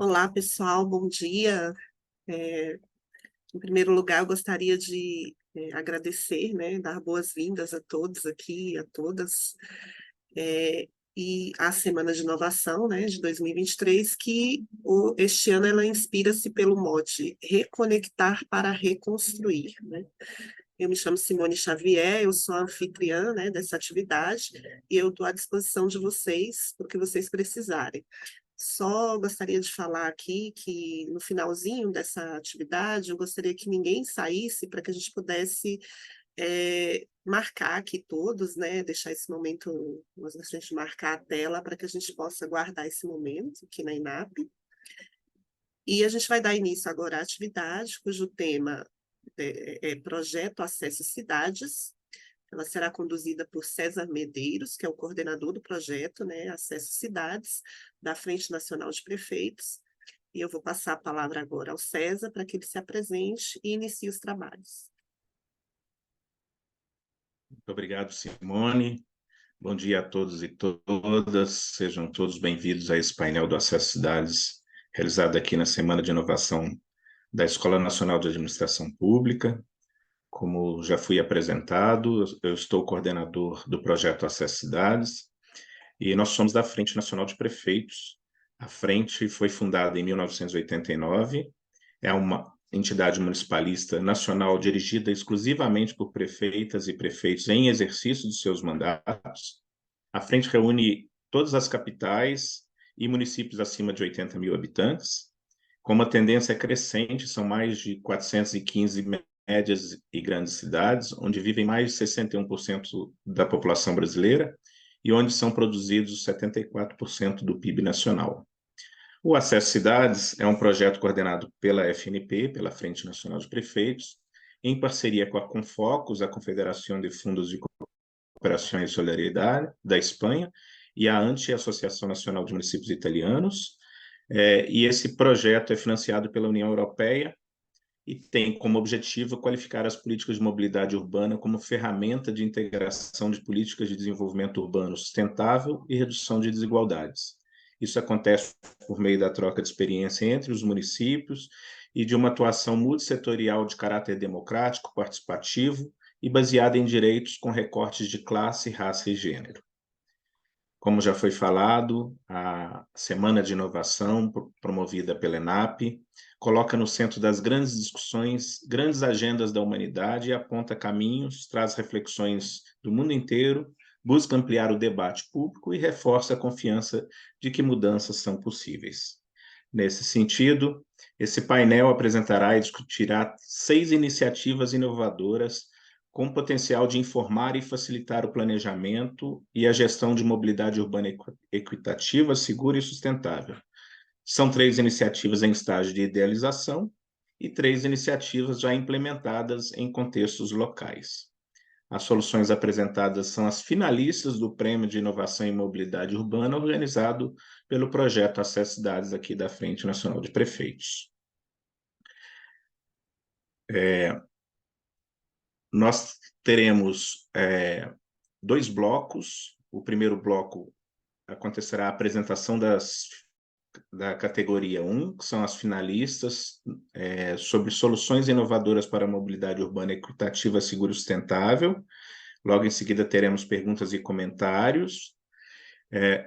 Olá, pessoal, bom dia. É, Em primeiro lugar, eu gostaria de agradecer, né, dar boas-vindas a todos aqui, a todas, é, e a Semana de Inovação, né, de 2023, este ano ela inspira-se pelo mote Reconectar para Reconstruir, né? Eu me chamo Simone Xavier, eu sou a anfitriã, né, dessa atividade, e eu estou à disposição de vocês, para o que vocês precisarem. Só gostaria de falar aqui que no finalzinho dessa atividade, eu gostaria que ninguém saísse para que a gente pudesse marcar aqui todos, né? Deixar esse momento, nós gostaríamos de marcar a tela para que a gente possa guardar esse momento aqui na INAP. E a gente vai dar início agora à atividade, cujo tema é Projeto Acesso Cidades. Ela será conduzida por César Medeiros, que é o coordenador do projeto, né, Acesso Cidades, da Frente Nacional de Prefeitos. E eu vou passar a palavra agora ao César para que ele se apresente e inicie os trabalhos. Muito obrigado, Simone. Bom dia a todos e todas. Sejam todos bem-vindos a esse painel do Acesso Cidades, realizado aqui na Semana de Inovação da Escola Nacional de Administração Pública. Como já fui apresentado, eu estou coordenador do projeto Acesso Cidades e nós somos da Frente Nacional de Prefeitos. A frente foi fundada em 1989, é uma entidade municipalista nacional dirigida exclusivamente por prefeitas e prefeitos em exercício de seus mandatos. A frente reúne todas as capitais e municípios acima de 80 mil habitantes, com uma tendência crescente, são mais de 415 médias e grandes cidades, onde vivem mais de 61% da população brasileira e onde são produzidos 74% do PIB nacional. O Acesso Cidades é um projeto coordenado pela FNP, pela Frente Nacional de Prefeitos, em parceria com a Confocus, a Confederação de Fundos de Cooperação e Solidariedade da Espanha, e a ANTI, a Associação Nacional de Municípios Italianos. E esse projeto é financiado pela União Europeia e tem como objetivo qualificar as políticas de mobilidade urbana como ferramenta de integração de políticas de desenvolvimento urbano sustentável e redução de desigualdades. Isso acontece por meio da troca de experiência entre os municípios e de uma atuação multissetorial de caráter democrático, participativo e baseada em direitos com recortes de classe, raça e gênero. Como já foi falado, a Semana de Inovação, promovida pela ENAP, coloca no centro das grandes discussões, grandes agendas da humanidade e aponta caminhos, traz reflexões do mundo inteiro, busca ampliar o debate público e reforça a confiança de que mudanças são possíveis. Nesse sentido, esse painel apresentará e discutirá 6 iniciativas inovadoras com potencial de informar e facilitar o planejamento e a gestão de mobilidade urbana equitativa, segura e sustentável. São 3 iniciativas em estágio de idealização e 3 iniciativas já implementadas em contextos locais. As soluções apresentadas são as finalistas do Prêmio de Inovação em Mobilidade Urbana, organizado pelo projeto Acesso Cidades aqui da Frente Nacional de Prefeitos. Nós teremos 2 blocos. O primeiro bloco acontecerá a apresentação da categoria 1, que são as finalistas, sobre soluções inovadoras para a mobilidade urbana equitativa, segura e sustentável. Logo em seguida teremos perguntas e comentários.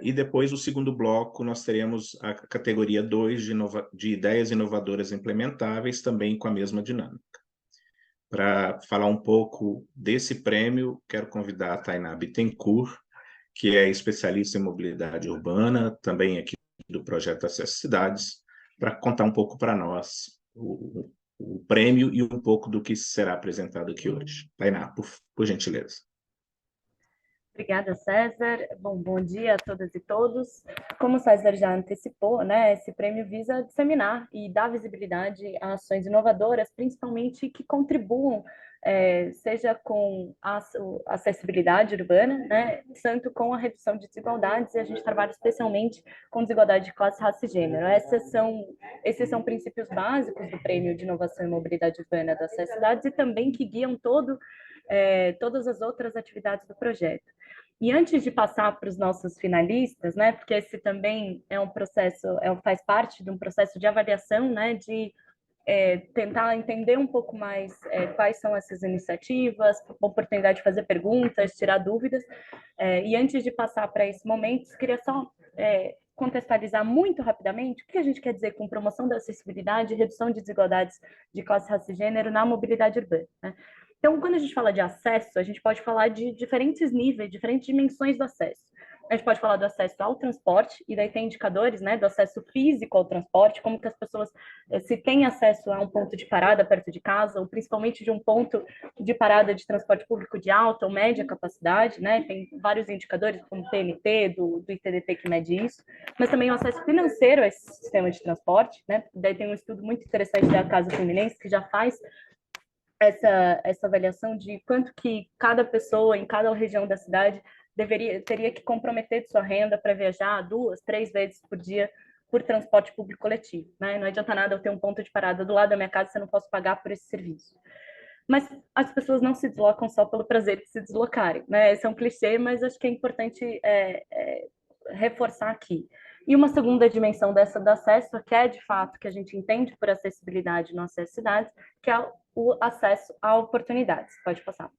E depois, o segundo bloco, nós teremos a categoria 2 de ideias inovadoras implementáveis, também com a mesma dinâmica. Para falar um pouco desse prêmio, quero convidar a Tainá Bittencourt, que é especialista em mobilidade urbana, também aqui do projeto Acesso Cidades, para contar um pouco para nós o prêmio e um pouco do que será apresentado aqui hoje. Tainá, por gentileza. Obrigada, César. Bom dia a todas e todos. Como o César já antecipou, né, esse prêmio visa disseminar e dar visibilidade a ações inovadoras, principalmente que contribuam, seja com a acessibilidade urbana, né, tanto com a redução de desigualdades, e a gente trabalha especialmente com desigualdade de classe, raça e gênero. Esses são princípios básicos do Prêmio de Inovação e Mobilidade Urbana das Cidades e também que guiam todas as outras atividades do projeto. E antes de passar para os nossos finalistas, né, porque esse também é um processo, faz parte de um processo de avaliação, né, de tentar entender um pouco mais quais são essas iniciativas, oportunidade de fazer perguntas, tirar dúvidas. E antes de passar para esse momento, queria só contextualizar muito rapidamente o que a gente quer dizer com promoção da acessibilidade e redução de desigualdades de classe, raça e gênero na mobilidade urbana, né? Então, quando a gente fala de acesso, a gente pode falar de diferentes níveis, diferentes dimensões do acesso. A gente pode falar do acesso ao transporte, e daí tem indicadores, né, do acesso físico ao transporte, como que as pessoas, se têm acesso a um ponto de parada perto de casa, ou principalmente de um ponto de parada de transporte público de alta ou média capacidade, né, tem vários indicadores, como o TNT, do ITDT, que mede isso, mas também o acesso financeiro a esse sistema de transporte, né, daí tem um estudo muito interessante da Casa Fluminense, que já faz essa avaliação de quanto que cada pessoa em cada região da cidade teria que comprometer de sua renda para viajar 2, 3 vezes por dia por transporte público coletivo, né? Não adianta nada eu ter um ponto de parada do lado da minha casa se eu não posso pagar por esse serviço. Mas as pessoas não se deslocam só pelo prazer de se deslocarem, né? Esse é um clichê, mas acho que é importante reforçar aqui. E uma segunda dimensão dessa do acesso, que é de fato que a gente entende por acessibilidade no acesso às cidades, que é o acesso a oportunidades. Pode passar.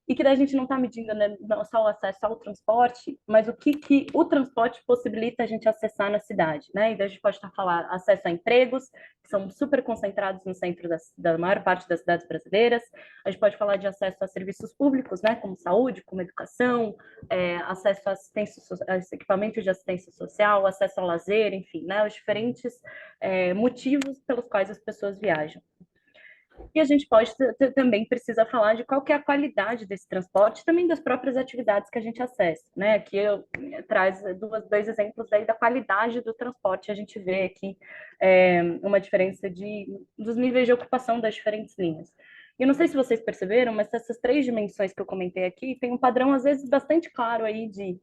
E que daí a gente não está medindo, né, não só o acesso ao transporte, mas o que o transporte possibilita a gente acessar na cidade, né? E daí a gente pode estar falando acesso a empregos, que são super concentrados no centro da maior parte das cidades brasileiras. A gente pode falar de acesso a serviços públicos, né, como saúde, como educação, acesso a equipamentos de assistência social, acesso ao lazer, enfim, né, os diferentes motivos pelos quais as pessoas viajam. E a gente pode também precisa falar de qual que é a qualidade desse transporte, também das próprias atividades que a gente acessa, né? Aqui eu traz dois exemplos aí da qualidade do transporte. A gente vê aqui uma diferença dos níveis de ocupação das diferentes linhas. E eu não sei se vocês perceberam, mas essas 3 dimensões que eu comentei aqui tem um padrão às vezes bastante claro aí de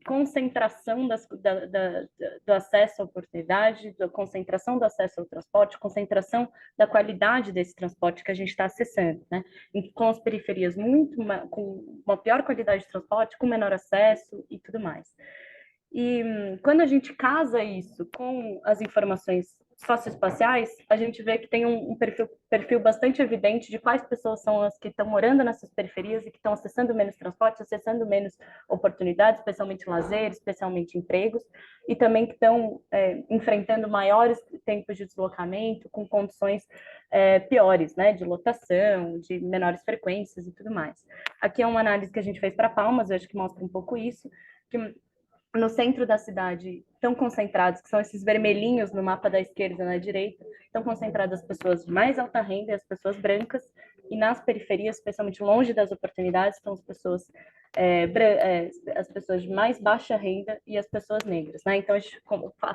concentração do acesso à oportunidade, da concentração do acesso ao transporte, concentração da qualidade desse transporte que a gente está acessando, né? Com as periferias com uma pior qualidade de transporte, com menor acesso e tudo mais. E quando a gente casa isso com as informações socioespaciais, a gente vê que tem um perfil bastante evidente de quais pessoas são as que estão morando nessas periferias e que estão acessando menos transporte, acessando menos oportunidades, especialmente lazer, especialmente empregos, e também que estão enfrentando maiores tempos de deslocamento, com condições piores, né, de lotação, de menores frequências e tudo mais. Aqui é uma análise que a gente fez para Palmas, eu acho que mostra um pouco isso, que no centro da cidade estão concentrados, que são esses vermelhinhos no mapa da esquerda e na direita, estão concentradas as pessoas de mais alta renda e as pessoas brancas, e nas periferias, especialmente longe das oportunidades, estão as pessoas de mais baixa renda e as pessoas negras, né? Então a gente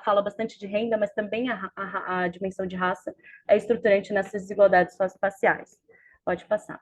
fala bastante de renda, mas também a dimensão de raça é estruturante nessas desigualdades socioespaciais. Pode passar.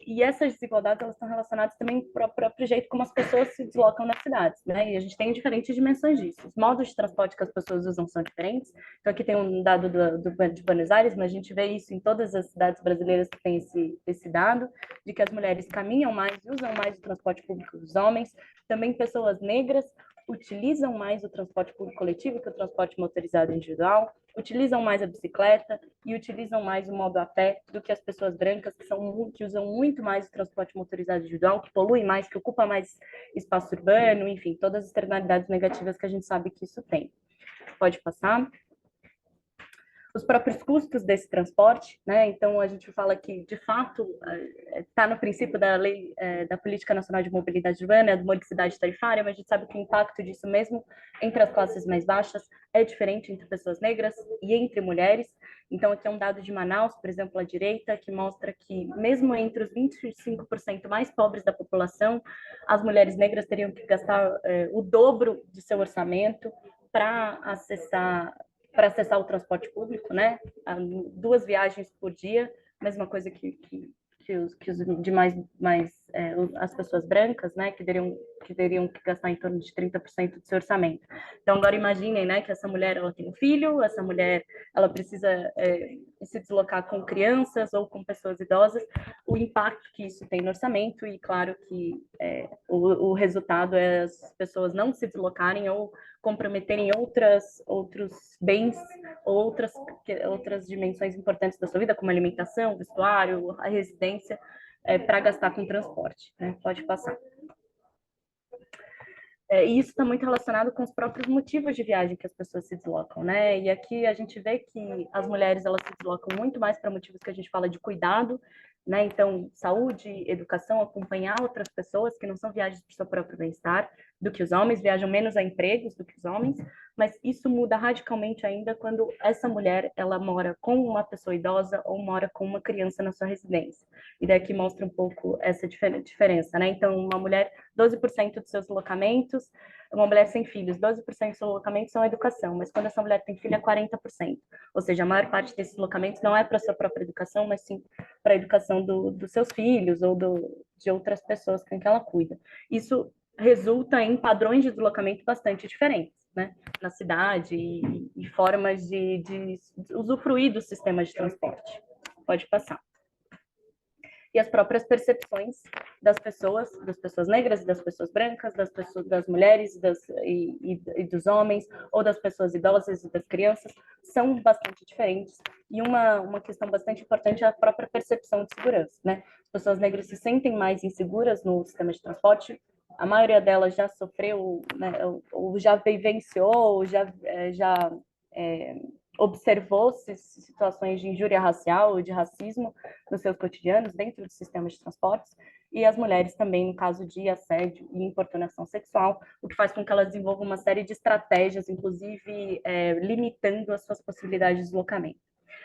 E essas desigualdades elas estão relacionadas também para o próprio jeito como as pessoas se deslocam nas cidades, né? E a gente tem diferentes dimensões disso. Os modos de transporte que as pessoas usam são diferentes. Então, aqui tem um dado de Buenos Aires, mas a gente vê isso em todas as cidades brasileiras que tem esse dado, de que as mulheres caminham mais e usam mais o transporte público dos homens. Também pessoas negras utilizam mais o transporte público coletivo que o transporte motorizado individual, utilizam mais a bicicleta e utilizam mais o modo a pé do que as pessoas brancas, que usam muito mais o transporte motorizado individual, que polui mais, que ocupa mais espaço urbano, enfim, todas as externalidades negativas que a gente sabe que isso tem. Pode passar. Os próprios custos desse transporte, né? Então a gente fala que de fato está no princípio da lei da Política Nacional de Mobilidade Urbana, a modicidade tarifária, mas a gente sabe que o impacto disso mesmo entre as classes mais baixas é diferente entre pessoas negras e entre mulheres. Então aqui é um dado de Manaus, por exemplo, à direita, que mostra que mesmo entre os 25% mais pobres da população, as mulheres negras teriam que gastar o dobro de seu orçamento para acessar o transporte público, né? 2 viagens por dia, mesma coisa que os de mais as pessoas brancas, né, que teriam que gastar em torno de 30% do seu orçamento. Então, agora imaginem, né, que essa mulher, ela tem um filho, essa mulher, ela precisa se deslocar com crianças ou com pessoas idosas, o impacto que isso tem no orçamento, e claro que o resultado é as pessoas não se deslocarem ou comprometerem outros bens ou outras dimensões importantes da sua vida, como alimentação, vestuário, a residência, para gastar com transporte, né? Pode passar. E isso está muito relacionado com os próprios motivos de viagem que as pessoas se deslocam, né? E aqui a gente vê que as mulheres, elas se deslocam muito mais para motivos que a gente fala de cuidado, né? Então, saúde, educação, acompanhar outras pessoas, que não são viagens para o seu próprio bem-estar, do que os homens, viajam menos a empregos do que os homens, mas isso muda radicalmente ainda quando essa mulher, ela mora com uma pessoa idosa ou mora com uma criança na sua residência. E daqui mostra um pouco essa diferença, né? Então, uma mulher, 12% dos seus locamentos, uma mulher sem filhos, 12% dos seus locamentos são educação, mas quando essa mulher tem filho é 40%. Ou seja, a maior parte desses locamentos não é para a sua própria educação, mas sim para a educação dos seus filhos ou de outras pessoas com quem ela cuida. Isso resulta em padrões de deslocamento bastante diferentes, né, na cidade e formas de usufruir do sistema de transporte. Pode passar. E as próprias percepções das pessoas negras e das pessoas brancas, das mulheres e dos homens, ou das pessoas idosas e das crianças, são bastante diferentes. E uma questão bastante importante é a própria percepção de segurança, né? As pessoas negras se sentem mais inseguras no sistema de transporte, a maioria delas já sofreu, né, ou já vivenciou, ou já observou situações de injúria racial ou de racismo nos seus cotidianos dentro do sistema de transportes, e as mulheres também, no caso de assédio e importunação sexual, o que faz com que elas desenvolvam uma série de estratégias, inclusive limitando as suas possibilidades de deslocamento.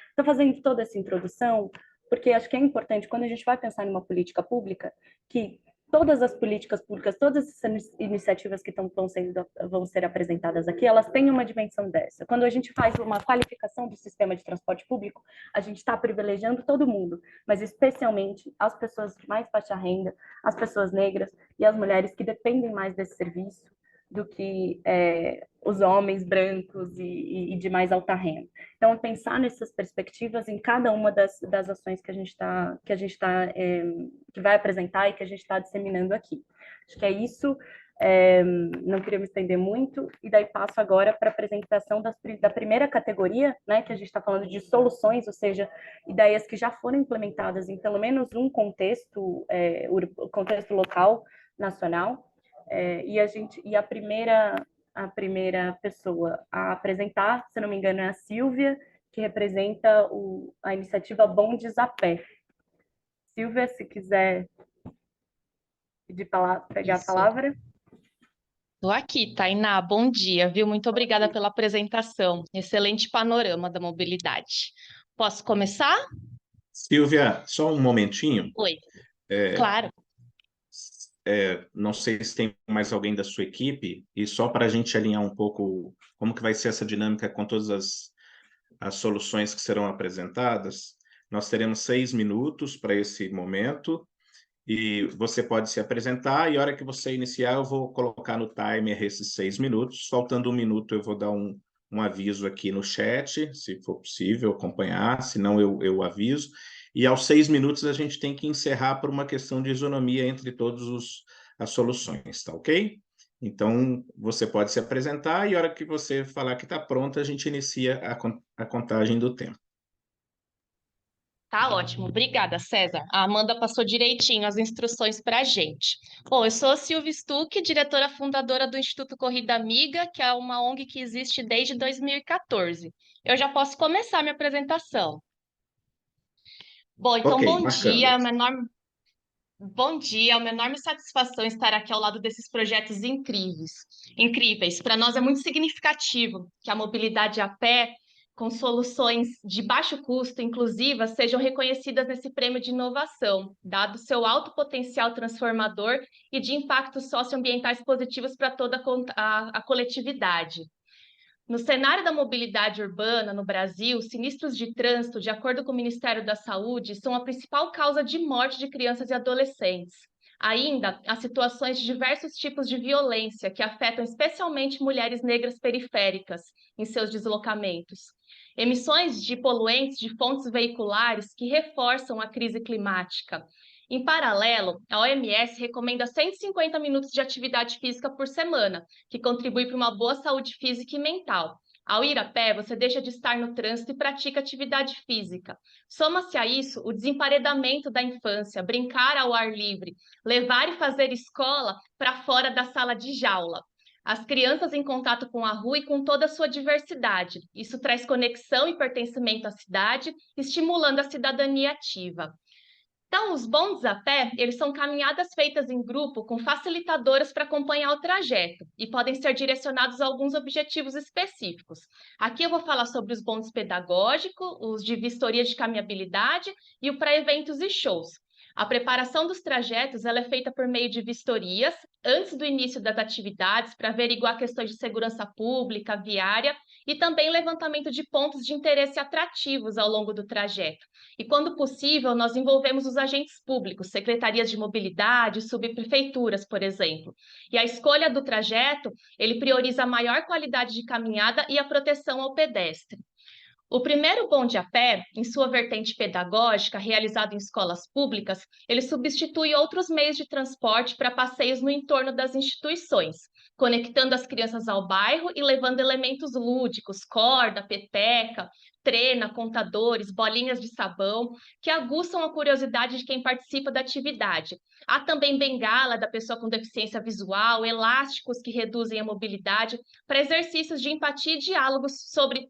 Estou fazendo toda essa introdução porque acho que é importante, quando a gente vai pensar em uma política pública, que todas as políticas públicas, todas essas iniciativas que vão ser apresentadas aqui, elas têm uma dimensão dessa. Quando a gente faz uma qualificação do sistema de transporte público, a gente está privilegiando todo mundo, mas especialmente as pessoas de mais baixa renda, as pessoas negras e as mulheres que dependem mais desse serviço do que os homens brancos e de mais alta renda. Então, pensar nessas perspectivas em cada uma das ações que vai apresentar e que a gente está disseminando aqui. Acho que é isso. Não queria me estender muito, e daí passo agora para a apresentação da primeira categoria, né, que a gente está falando de soluções, ou seja, ideias que já foram implementadas em pelo menos um contexto, o contexto local, nacional, e a primeira pessoa a apresentar, se não me engano, é a Silvia, que representa a iniciativa Bondes a Pé. Silvia, se quiser pegar a palavra. Estou aqui, Tainá, bom dia, viu? Muito obrigada pela apresentação. Excelente panorama da mobilidade. Posso começar? Silvia, só um momentinho. Oi, claro. Não sei se tem mais alguém da sua equipe, e só para a gente alinhar um pouco como que vai ser essa dinâmica com todas as soluções que serão apresentadas, nós teremos 6 minutos para esse momento, e você pode se apresentar, e a hora que você iniciar, eu vou colocar no timer esses 6 minutos. Faltando 1 minuto, eu vou dar um aviso aqui no chat, se for possível acompanhar, senão eu aviso. E aos 6 minutos, a gente tem que encerrar por uma questão de isonomia entre todas as soluções, tá ok? Então, você pode se apresentar, e a hora que você falar que está pronto, a gente inicia a contagem do tempo. Tá ótimo, obrigada, César. A Amanda passou direitinho as instruções para a gente. Bom, eu sou a Silvia Stuck, diretora fundadora do Instituto Corrida Amiga, que é uma ONG que existe desde 2014. Eu já posso começar minha apresentação. Bom, então, Ok, bom bacana. dia, bom dia, é uma enorme satisfação estar aqui ao lado desses projetos incríveis. Para nós é muito significativo que a mobilidade a pé, com soluções de baixo custo, inclusivas, sejam reconhecidas nesse prêmio de inovação, dado seu alto potencial transformador e de impactos socioambientais positivos para toda a coletividade. No cenário da mobilidade urbana no Brasil, sinistros de trânsito, de acordo com o Ministério da Saúde, são a principal causa de morte de crianças e adolescentes. Ainda, há situações de diversos tipos de violência que afetam especialmente mulheres negras periféricas em seus deslocamentos. Emissões de poluentes de fontes veiculares que reforçam a crise climática. Em paralelo, a OMS recomenda 150 minutos de atividade física por semana, que contribui para uma boa saúde física e mental. Ao ir a pé, você deixa de estar no trânsito e pratica atividade física. Soma-se a isso o desemparedamento da infância, brincar ao ar livre, levar e fazer escola para fora da sala de jaula. As crianças em contato com a rua e com toda a sua diversidade. Isso traz conexão e pertencimento à cidade, estimulando a cidadania ativa. Então, os bondes a pé, eles são caminhadas feitas em grupo com facilitadoras para acompanhar o trajeto e podem ser direcionados a alguns objetivos específicos. Aqui eu vou falar sobre os bondes pedagógicos, os de vistoria de caminhabilidade e o para eventos e shows. A preparação dos trajetos ela é feita por meio de vistorias antes do início das atividades para averiguar questões de segurança pública, viária e também levantamento de pontos de interesse atrativos ao longo do trajeto. E, quando possível, nós envolvemos os agentes públicos, secretarias de mobilidade, subprefeituras, por exemplo. E a escolha do trajeto, ele prioriza a maior qualidade de caminhada e a proteção ao pedestre. O primeiro bonde a pé, em sua vertente pedagógica, realizado em escolas públicas, ele substitui outros meios de transporte para passeios no entorno das instituições, conectando as crianças ao bairro e levando elementos lúdicos, corda, peteca, trena, contadores, bolinhas de sabão, que aguçam a curiosidade de quem participa da atividade. Há também bengala da pessoa com deficiência visual, elásticos que reduzem a mobilidade, para exercícios de empatia e diálogos sobre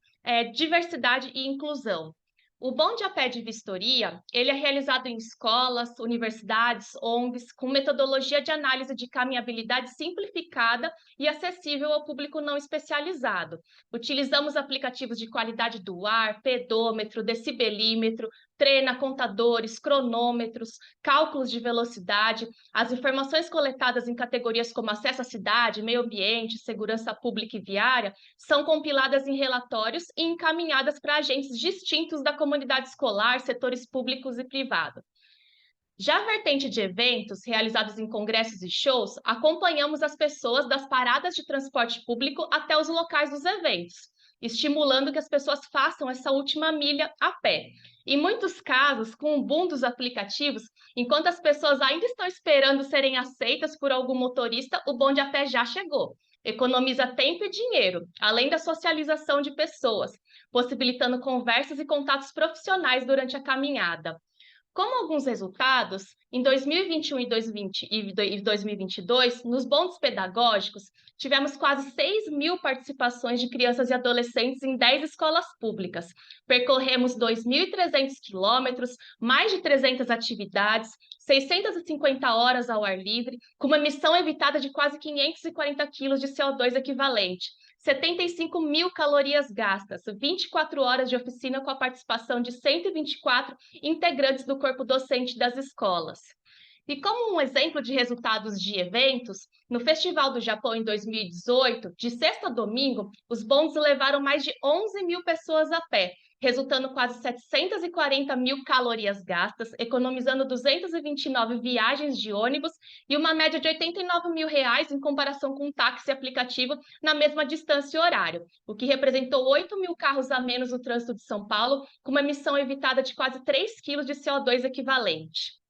diversidade e inclusão. O bonde a pé de vistoria, ele é realizado em escolas, universidades, ONGs, com metodologia de análise de caminhabilidade simplificada e acessível ao público não especializado. Utilizamos aplicativos de qualidade do ar, pedômetro, decibelímetro, trena, contadores, cronômetros, cálculos de velocidade. As informações coletadas em categorias como acesso à cidade, meio ambiente, segurança pública e viária são compiladas em relatórios e encaminhadas para agentes distintos da comunidade escolar, setores públicos e privados. Já a vertente de eventos realizados em congressos e shows, acompanhamos as pessoas das paradas de transporte público até os locais dos eventos, estimulando que as pessoas façam essa última milha a pé. Em muitos casos, com o boom dos aplicativos, enquanto as pessoas ainda estão esperando serem aceitas por algum motorista, o bonde a pé já chegou. Economiza tempo e dinheiro, além da socialização de pessoas, possibilitando conversas e contatos profissionais durante a caminhada. Como alguns resultados, em 2021 e 2022, nos bondes pedagógicos, tivemos quase 6.000 participações de crianças e adolescentes em 10 escolas públicas. Percorremos 2.300 quilômetros, mais de 300 atividades, 650 horas ao ar livre, com uma emissão evitada de quase 540 quilos de CO2 equivalente. 75.000 calorias gastas, 24 horas de oficina com a participação de 124 integrantes do corpo docente das escolas. E como um exemplo de resultados de eventos, no Festival do Japão em 2018, de sexta a domingo, os bondes levaram mais de 11.000 pessoas a pé, resultando quase 740.000 calorias gastas, economizando 229 viagens de ônibus e uma média de R$89.000 em comparação com um táxi aplicativo na mesma distância e horário, o que representou 8.000 carros a menos no trânsito de São Paulo, com uma emissão evitada de quase 3 quilos de CO2 equivalente.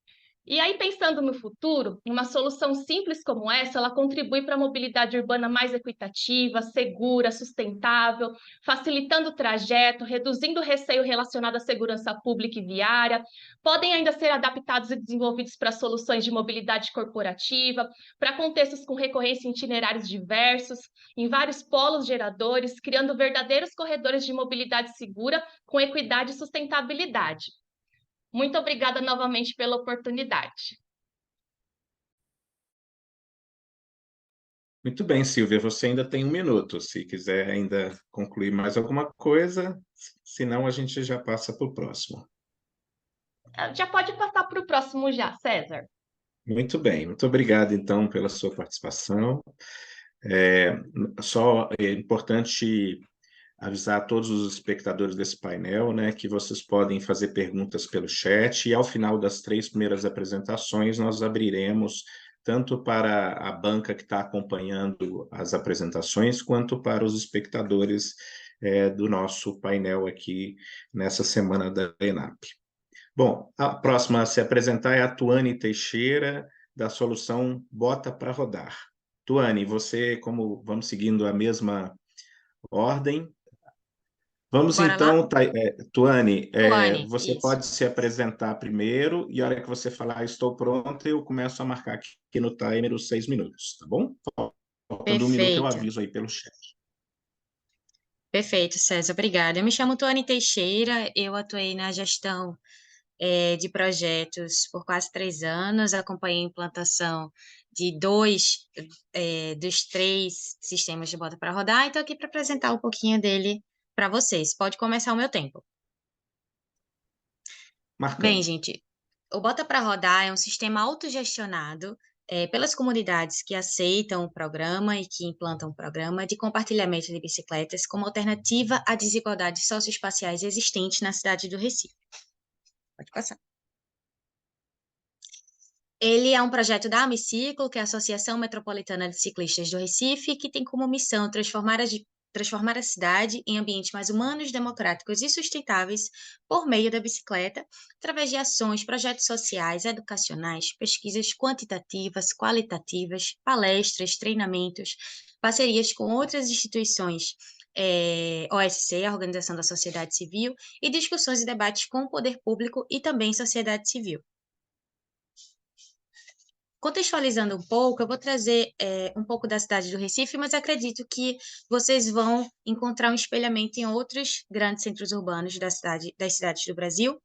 E aí, pensando no futuro, uma solução simples como essa, ela contribui para a mobilidade urbana mais equitativa, segura, sustentável, facilitando o trajeto, reduzindo o receio relacionado à segurança pública e viária. Podem ainda ser adaptados e desenvolvidos para soluções de mobilidade corporativa, para contextos com recorrência em itinerários diversos, em vários polos geradores, criando verdadeiros corredores de mobilidade segura com equidade e sustentabilidade. Muito obrigada novamente pela oportunidade. Muito bem, Silvia, você ainda tem 1 minuto, se quiser ainda concluir mais alguma coisa, senão a gente já passa para o próximo. Já pode passar para o próximo já, César. Muito bem, muito obrigado, então, pela sua participação. Só é importante avisar a todos os espectadores desse painel, né, que vocês podem fazer perguntas pelo chat, e ao final das 3 primeiras apresentações, nós abriremos tanto para a banca que está acompanhando as apresentações, quanto para os espectadores do nosso painel aqui nessa semana da ENAP. Bom, a próxima a se apresentar é a Tuane Teixeira, da solução Bota para Rodar. Tuane, você, como vamos seguindo a mesma ordem. Vamos Bora então, lá? Tuane, Tuane, você isso. pode se apresentar primeiro, e a hora que você falar estou pronta, eu começo a marcar aqui no timer os 6 minutos, tá bom? Faltando 1 minuto, eu Perfeito. aviso aí pelo chat. Perfeito, César, obrigada. Eu me chamo Tuane Teixeira, eu atuei na gestão de projetos por quase 3 anos, acompanhei a implantação de 2 dos 3 sistemas de Bota para Rodar, e estou aqui para apresentar um pouquinho dele para vocês. Pode começar o meu tempo. Bem, Marcando. gente, o Bota para Rodar é um sistema autogestionado pelas comunidades que aceitam o programa e que implantam o programa de compartilhamento de bicicletas como alternativa a desigualdades socioespaciais existentes na cidade do Recife. Pode passar. Ele é um projeto da Amiciclo, que é a Associação Metropolitana de Ciclistas do Recife, que tem como missão transformar a cidade em ambientes mais humanos, democráticos e sustentáveis por meio da bicicleta, através de ações, projetos sociais, educacionais, pesquisas quantitativas, qualitativas, palestras, treinamentos, parcerias com outras instituições, OSC, a Organização da Sociedade Civil, e discussões e debates com o poder público e também sociedade civil. Contextualizando um pouco, eu vou trazer um pouco da cidade do Recife, mas acredito que vocês vão encontrar um espelhamento em outros grandes centros urbanos das cidades do Brasil.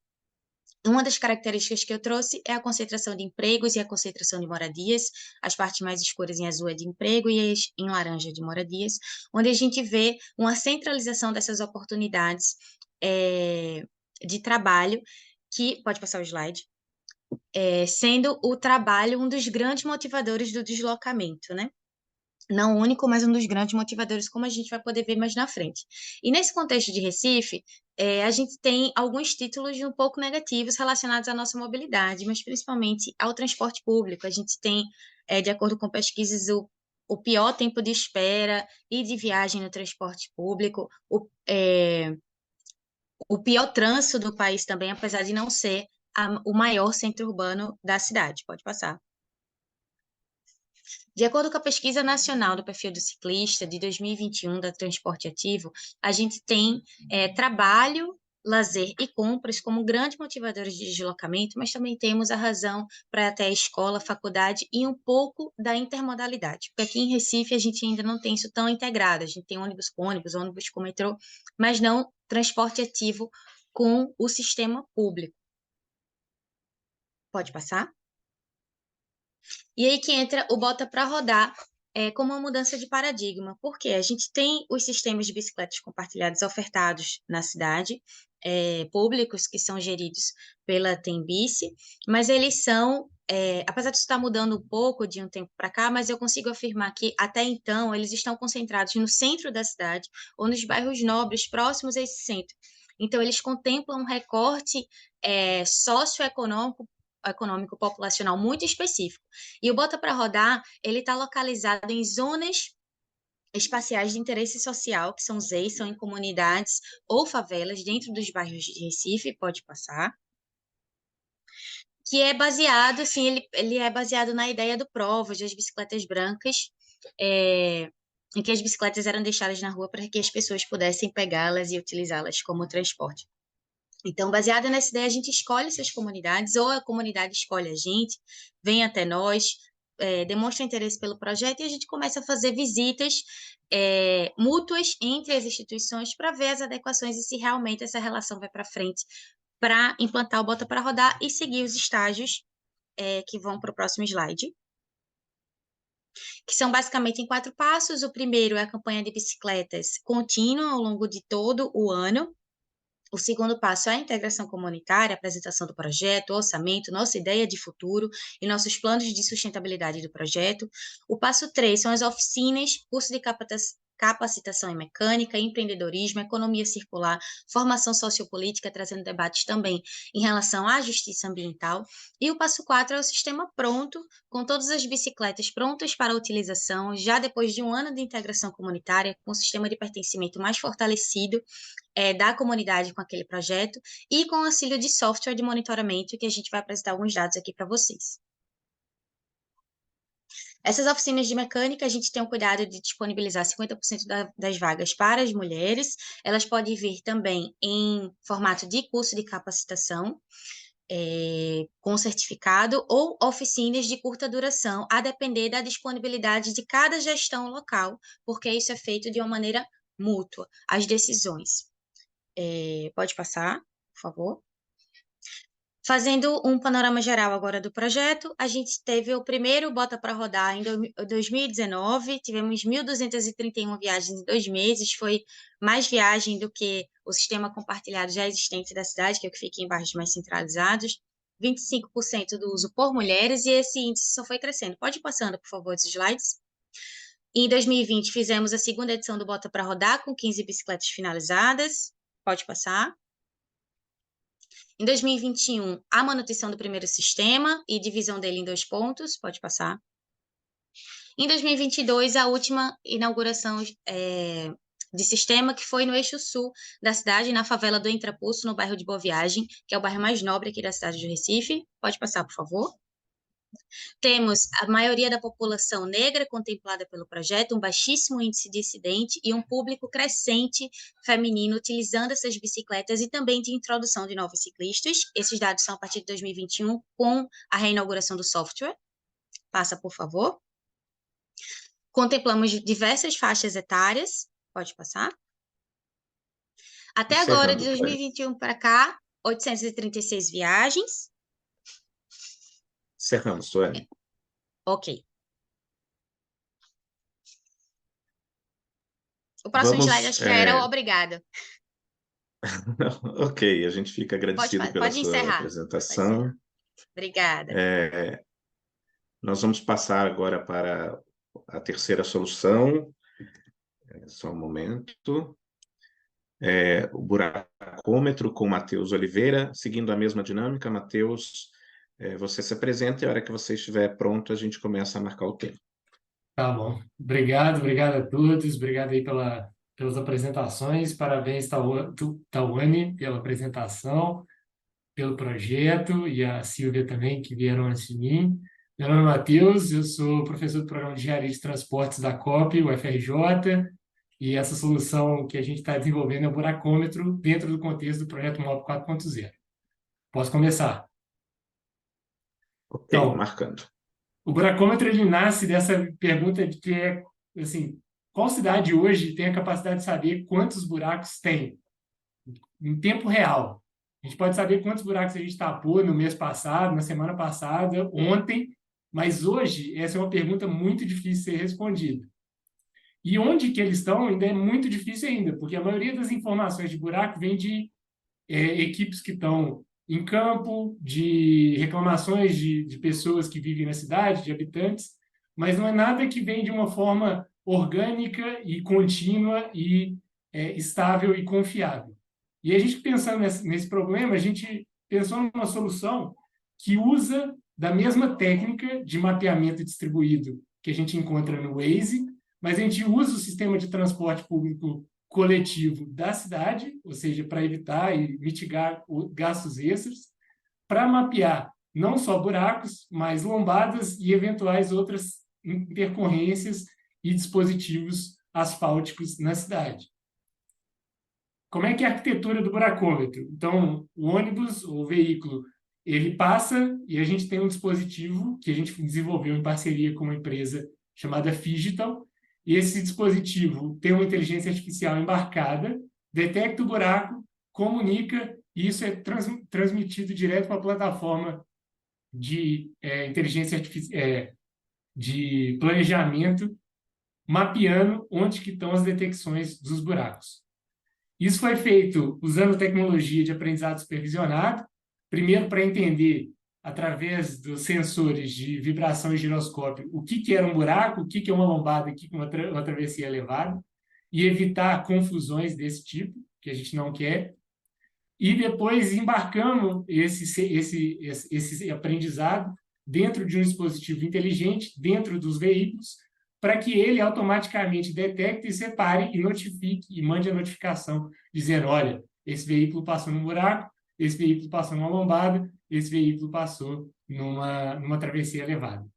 Uma das características que eu trouxe é a concentração de empregos e a concentração de moradias, as partes mais escuras em azul é de emprego e as em laranja de moradias, onde a gente vê uma centralização dessas oportunidades de trabalho, que, pode passar o slide, sendo o trabalho um dos grandes motivadores do deslocamento, né? Não o único, mas um dos grandes motivadores, como a gente vai poder ver mais na frente. E nesse contexto de Recife, a gente tem alguns títulos um pouco negativos relacionados à nossa mobilidade, mas principalmente ao transporte público. A gente tem, de acordo com pesquisas, o pior tempo de espera e de viagem no transporte público, o pior trânsito do país também, apesar de não ser o maior centro urbano da cidade. Pode passar. De acordo com a Pesquisa Nacional do Perfil do Ciclista de 2021 da Transporte Ativo, a gente tem trabalho, lazer e compras como grandes motivadores de deslocamento, mas também temos a razão para até a escola, faculdade e um pouco da intermodalidade. Porque aqui em Recife a gente ainda não tem isso tão integrado, a gente tem ônibus com metrô, mas não transporte ativo com o sistema público. Pode passar? E aí que entra o Bota para Rodar como uma mudança de paradigma, porque a gente tem os sistemas de bicicletas compartilhadas ofertados na cidade, públicos que são geridos pela Tembici, mas eles são, apesar de isso estar mudando um pouco de um tempo para cá, mas eu consigo afirmar que até então eles estão concentrados no centro da cidade ou nos bairros nobres próximos a esse centro. Então, eles contemplam um recorte socioeconômico populacional muito específico. E o Bota para Rodar, ele está localizado em zonas espaciais de interesse social, que são ZEIs, são em comunidades ou favelas dentro dos bairros de Recife, pode passar, que é baseado, assim, ele é baseado na ideia do Provas, das bicicletas brancas, em que as bicicletas eram deixadas na rua para que as pessoas pudessem pegá-las e utilizá-las como transporte. Então, baseada nessa ideia, a gente escolhe essas comunidades, ou a comunidade escolhe a gente, vem até nós, demonstra interesse pelo projeto, e a gente começa a fazer visitas mútuas entre as instituições para ver as adequações e se realmente essa relação vai para frente para implantar o Bota para Rodar e seguir os estágios que vão para o próximo slide, que são basicamente em 4 passos. O primeiro é a campanha de bicicletas contínua ao longo de todo o ano. O segundo passo é a integração comunitária, a apresentação do projeto, o orçamento, nossa ideia de futuro e nossos planos de sustentabilidade do projeto. O passo 3 são as oficinas, curso de capacitação em mecânica, empreendedorismo, economia circular, formação sociopolítica, trazendo debates também em relação à justiça ambiental. E o passo 4 é o sistema pronto, com todas as bicicletas prontas para utilização, já depois de um ano de integração comunitária, com o sistema de pertencimento mais fortalecido da comunidade com aquele projeto, e com auxílio de software de monitoramento, que a gente vai apresentar alguns dados aqui para vocês. Essas oficinas de mecânica, a gente tem o cuidado de disponibilizar 50% das vagas para as mulheres. Elas podem vir também em formato de curso de capacitação, com certificado, ou oficinas de curta duração, a depender da disponibilidade de cada gestão local, porque isso é feito de uma maneira mútua, as decisões. Pode passar, por favor. Fazendo um panorama geral agora do projeto, a gente teve o primeiro Bota para Rodar em 2019, tivemos 1.231 viagens em 2 meses, foi mais viagem do que o sistema compartilhado já existente da cidade, que é o que fica em bairros mais centralizados, 25% do uso por mulheres, e esse índice só foi crescendo. Pode ir passando, por favor, os slides. Em 2020, fizemos a segunda edição do Bota para Rodar, com 15 bicicletas finalizadas. Pode passar. Em 2021, a manutenção do primeiro sistema e divisão dele em 2 pontos. Pode passar. Em 2022, a última inauguração de sistema, que foi no eixo sul da cidade, na favela do Intrapulso, no bairro de Boa Viagem, que é o bairro mais nobre aqui da cidade de Recife. Pode passar, por favor. Temos a maioria da população negra contemplada pelo projeto, um baixíssimo índice de incidente e um público crescente feminino utilizando essas bicicletas, e também de introdução de novos ciclistas. Esses dados são a partir de 2021, com a reinauguração do software. Passa, por favor. Contemplamos diversas faixas etárias. Pode passar. Até agora, de 2021 para cá, 836 viagens. Encerramos, Sueli. Ok. O próximo slide acho que já era o obrigado. Ok, a gente fica agradecido pela sua apresentação. Obrigada. Nós vamos passar agora para a terceira solução. Só um momento. O buracômetro com Matheus Oliveira, seguindo a mesma dinâmica. Matheus, você se apresenta e a hora que você estiver pronto, a gente começa a marcar o tempo. Tá bom. Obrigado a todos. Obrigado aí pelas apresentações. Parabéns, Tawane, pela apresentação, pelo projeto, e a Silvia também, que vieram antes de mim. Meu nome é Matheus, eu sou professor do Programa de Engenharia de Transportes da COP, UFRJ, e essa solução que a gente está desenvolvendo é o buracômetro dentro do contexto do projeto MOB 4.0. Posso começar? Ok, Então, marcando. O buracômetro ele nasce dessa pergunta de que assim, qual cidade hoje tem a capacidade de saber quantos buracos tem em tempo real? A gente pode saber quantos buracos a gente tapou no mês passado, na semana passada, ontem, mas hoje essa é uma pergunta muito difícil de ser respondida. E onde que eles estão ainda é muito difícil ainda, porque a maioria das informações de buraco vem de equipes que estão em campo, de reclamações de pessoas que vivem na cidade, de habitantes, mas não é nada que vem de uma forma orgânica e contínua e estável e confiável. E a gente, pensando nesse problema, a gente pensou numa solução que usa da mesma técnica de mapeamento distribuído que a gente encontra no Waze, mas a gente usa o sistema de transporte público coletivo da cidade, ou seja, para evitar e mitigar gastos extras, para mapear não só buracos, mas lombadas e eventuais outras intercorrências e dispositivos asfálticos na cidade. Como é que é a arquitetura do buracômetro? Então, o ônibus, o veículo, ele passa e a gente tem um dispositivo que a gente desenvolveu em parceria com uma empresa chamada Figital. E esse dispositivo tem uma inteligência artificial embarcada, detecta o buraco, comunica, e isso é transmitido direto para a plataforma de inteligência artificial, de planejamento, mapeando onde que estão as detecções dos buracos. Isso foi feito usando tecnologia de aprendizado supervisionado, primeiro para entender, através dos sensores de vibração e giroscópio, o que era um buraco, o que é uma lombada, o que é uma travessia elevada. e evitar confusões desse tipo, que a gente não quer. E depois embarcamos esse aprendizado dentro de um dispositivo inteligente, dentro dos veículos, para que ele automaticamente detecte e separe e notifique e mande a notificação, dizendo, olha, esse veículo passou num buraco, esse veículo passou numa lombada, esse veículo passou numa travessia elevada.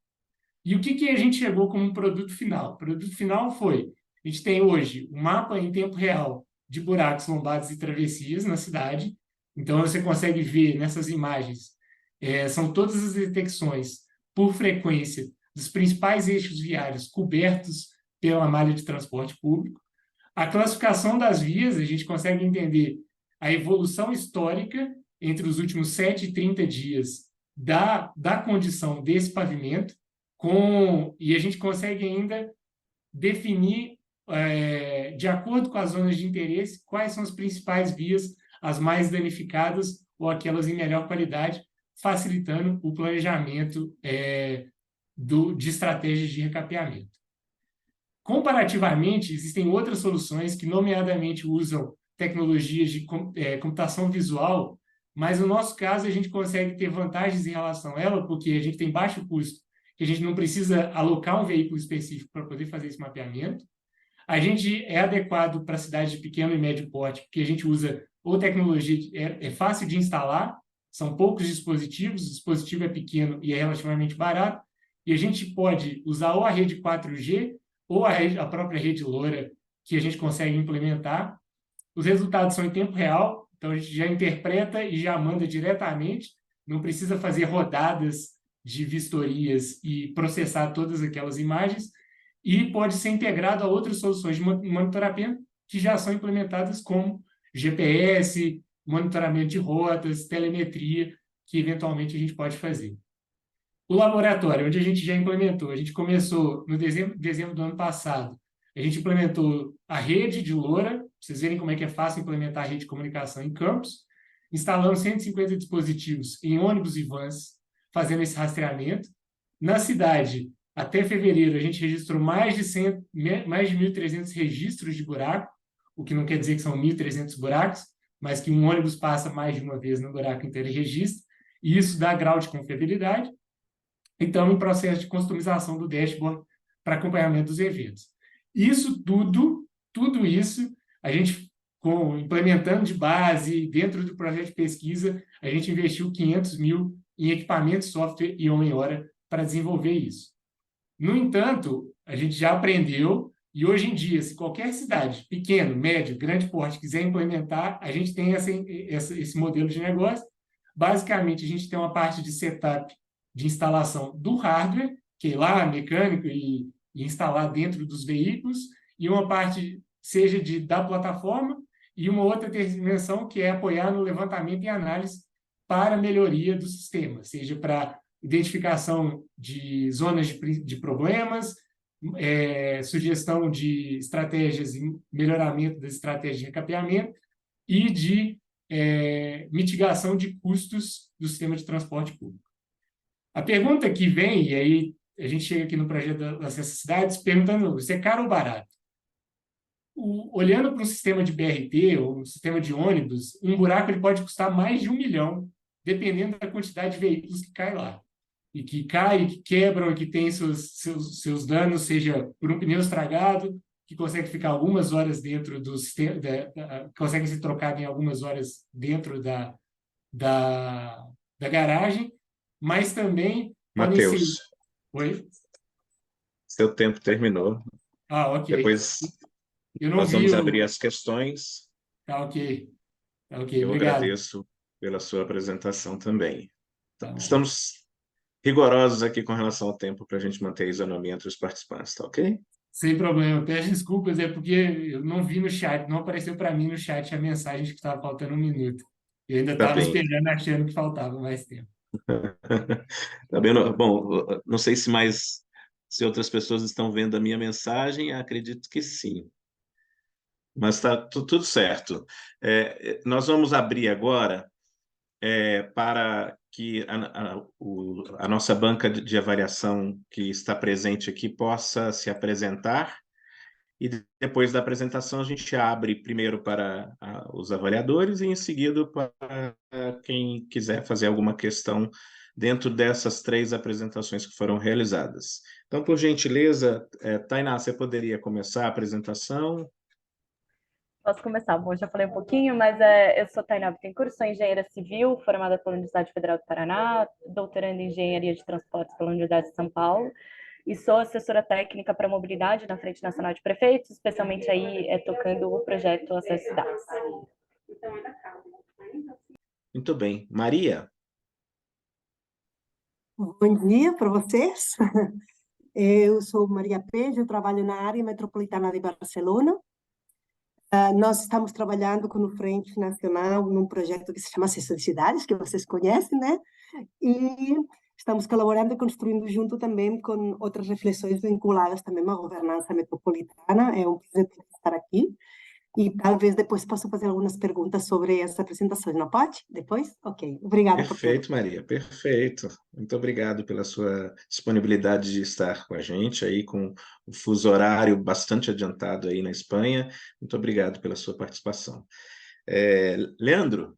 E o que a gente chegou como produto final? O produto final foi, a gente tem hoje um mapa em tempo real de buracos, lombadas e travessias na cidade. Então, você consegue ver nessas imagens, são todas as detecções por frequência dos principais eixos viários cobertos pela malha de transporte público. A classificação das vias, a gente consegue entender a evolução histórica entre os últimos 7 e 30 dias da condição desse pavimento, e a gente consegue ainda definir, de acordo com as zonas de interesse, quais são as principais vias, as mais danificadas ou aquelas em melhor qualidade, facilitando o planejamento de estratégias de recapeamento. Comparativamente, existem outras soluções que, nomeadamente, usam tecnologias de computação visual, mas, no nosso caso, a gente consegue ter vantagens em relação a ela, porque a gente tem baixo custo, que a gente não precisa alocar um veículo específico para poder fazer esse mapeamento. A gente é adequado para cidades de pequeno e médio porte, porque a gente usa ou tecnologia, é fácil de instalar, são poucos dispositivos, o dispositivo é pequeno e é relativamente barato, e a gente pode usar ou a rede 4G ou a própria rede LoRa, que a gente consegue implementar. Os resultados são em tempo real, então a gente já interpreta e já manda diretamente, não precisa fazer rodadas de vistorias e processar todas aquelas imagens, e pode ser integrado a outras soluções de monitoramento que já são implementadas, como GPS, monitoramento de rotas, telemetria, que eventualmente a gente pode fazer. O laboratório, onde a gente já implementou, a gente começou no dezembro do ano passado, a gente implementou a rede de LoRa, para vocês verem como é que é fácil implementar a rede de comunicação em campus. Instalamos 150 dispositivos em ônibus e vans, fazendo esse rastreamento. Na cidade, até fevereiro, a gente registrou mais de 1.300 registros de buraco, o que não quer dizer que são 1.300 buracos, mas que um ônibus passa mais de uma vez no buraco, então ele registra, e isso dá grau de confiabilidade. Então, em processo de customização do dashboard para acompanhamento dos eventos. Isso tudo isso, a gente, implementando de base, dentro do projeto de pesquisa, a gente investiu 500 mil em equipamento, software e homem-hora para desenvolver isso. No entanto, a gente já aprendeu, e hoje em dia, se qualquer cidade, pequeno, médio, grande porte, quiser implementar, a gente tem esse modelo de negócio. Basicamente, a gente tem uma parte de setup de instalação do hardware, que é lá, mecânico, e instalar dentro dos veículos, e uma parte seja da plataforma, e uma outra dimensão que é apoiar no levantamento e análise para melhoria do sistema, seja para identificação de zonas de problemas, sugestão de estratégias e melhoramento das estratégias de recapeamento e de mitigação de custos do sistema de transporte público. A pergunta que vem, e aí a gente chega aqui no projeto das necessidades, perguntando se é caro ou barato. Olhando para um sistema de BRT ou um sistema de ônibus, um buraco ele pode custar mais de 1 milhão, dependendo da quantidade de veículos que cai lá. E que caem, que quebram, e que tem seus danos, seja por um pneu estragado, que consegue ficar algumas horas dentro do sistema, consegue ser trocado em algumas horas dentro da garagem, mas também podem ser... Matheus, Oi? seu tempo terminou. Ok. Depois Eu não nós vi vamos abrir as questões. Tá ok. Eu Obrigado. agradeço pela sua apresentação também. Tá bom. Estamos rigorosos aqui com relação ao tempo para a gente manter a isonomia entre os participantes, tá ok? Sem problema. Peço desculpas, é porque eu não vi no chat, não apareceu para mim no chat a mensagem de que estava faltando 1 minuto. Eu ainda Tá estava bem. esperando, achando que faltava mais tempo. Tá bem? Bom, não sei se outras pessoas estão vendo a minha mensagem, acredito que sim. Mas está tudo certo. Nós vamos abrir agora para que a nossa banca de avaliação que está presente aqui possa se apresentar e depois da apresentação a gente abre primeiro para os avaliadores e em seguida para quem quiser fazer alguma questão dentro dessas 3 apresentações que foram realizadas. Então, por gentileza, Tainá, você poderia começar a apresentação? Posso começar? Bom, já falei um pouquinho, mas eu sou Tainá Bittencourt, sou engenheira civil, formada pela Universidade Federal do Paraná, doutoranda em engenharia de transportes pela Universidade de São Paulo, e sou assessora técnica para mobilidade na Frente Nacional de Prefeitos, especialmente aí tocando o projeto Acesso Cidades. Muito bem. Maria? Bom dia para vocês. Eu sou Maria Pejo, eu trabalho na área metropolitana de Barcelona. Nós estamos trabalhando com o Frente Nacional num projeto que se chama Acesso às Cidades, que vocês conhecem, né? E estamos colaborando e construindo junto também com outras reflexões vinculadas também à governança metropolitana. É um prazer estar aqui. E talvez depois possa fazer algumas perguntas sobre essa apresentação. Não pode? Depois? Ok. Obrigada por tudo. Perfeito, Maria, perfeito. Muito obrigado pela sua disponibilidade de estar com a gente aí, com o fuso horário bastante adiantado aí na Espanha. Muito obrigado pela sua participação. Leandro?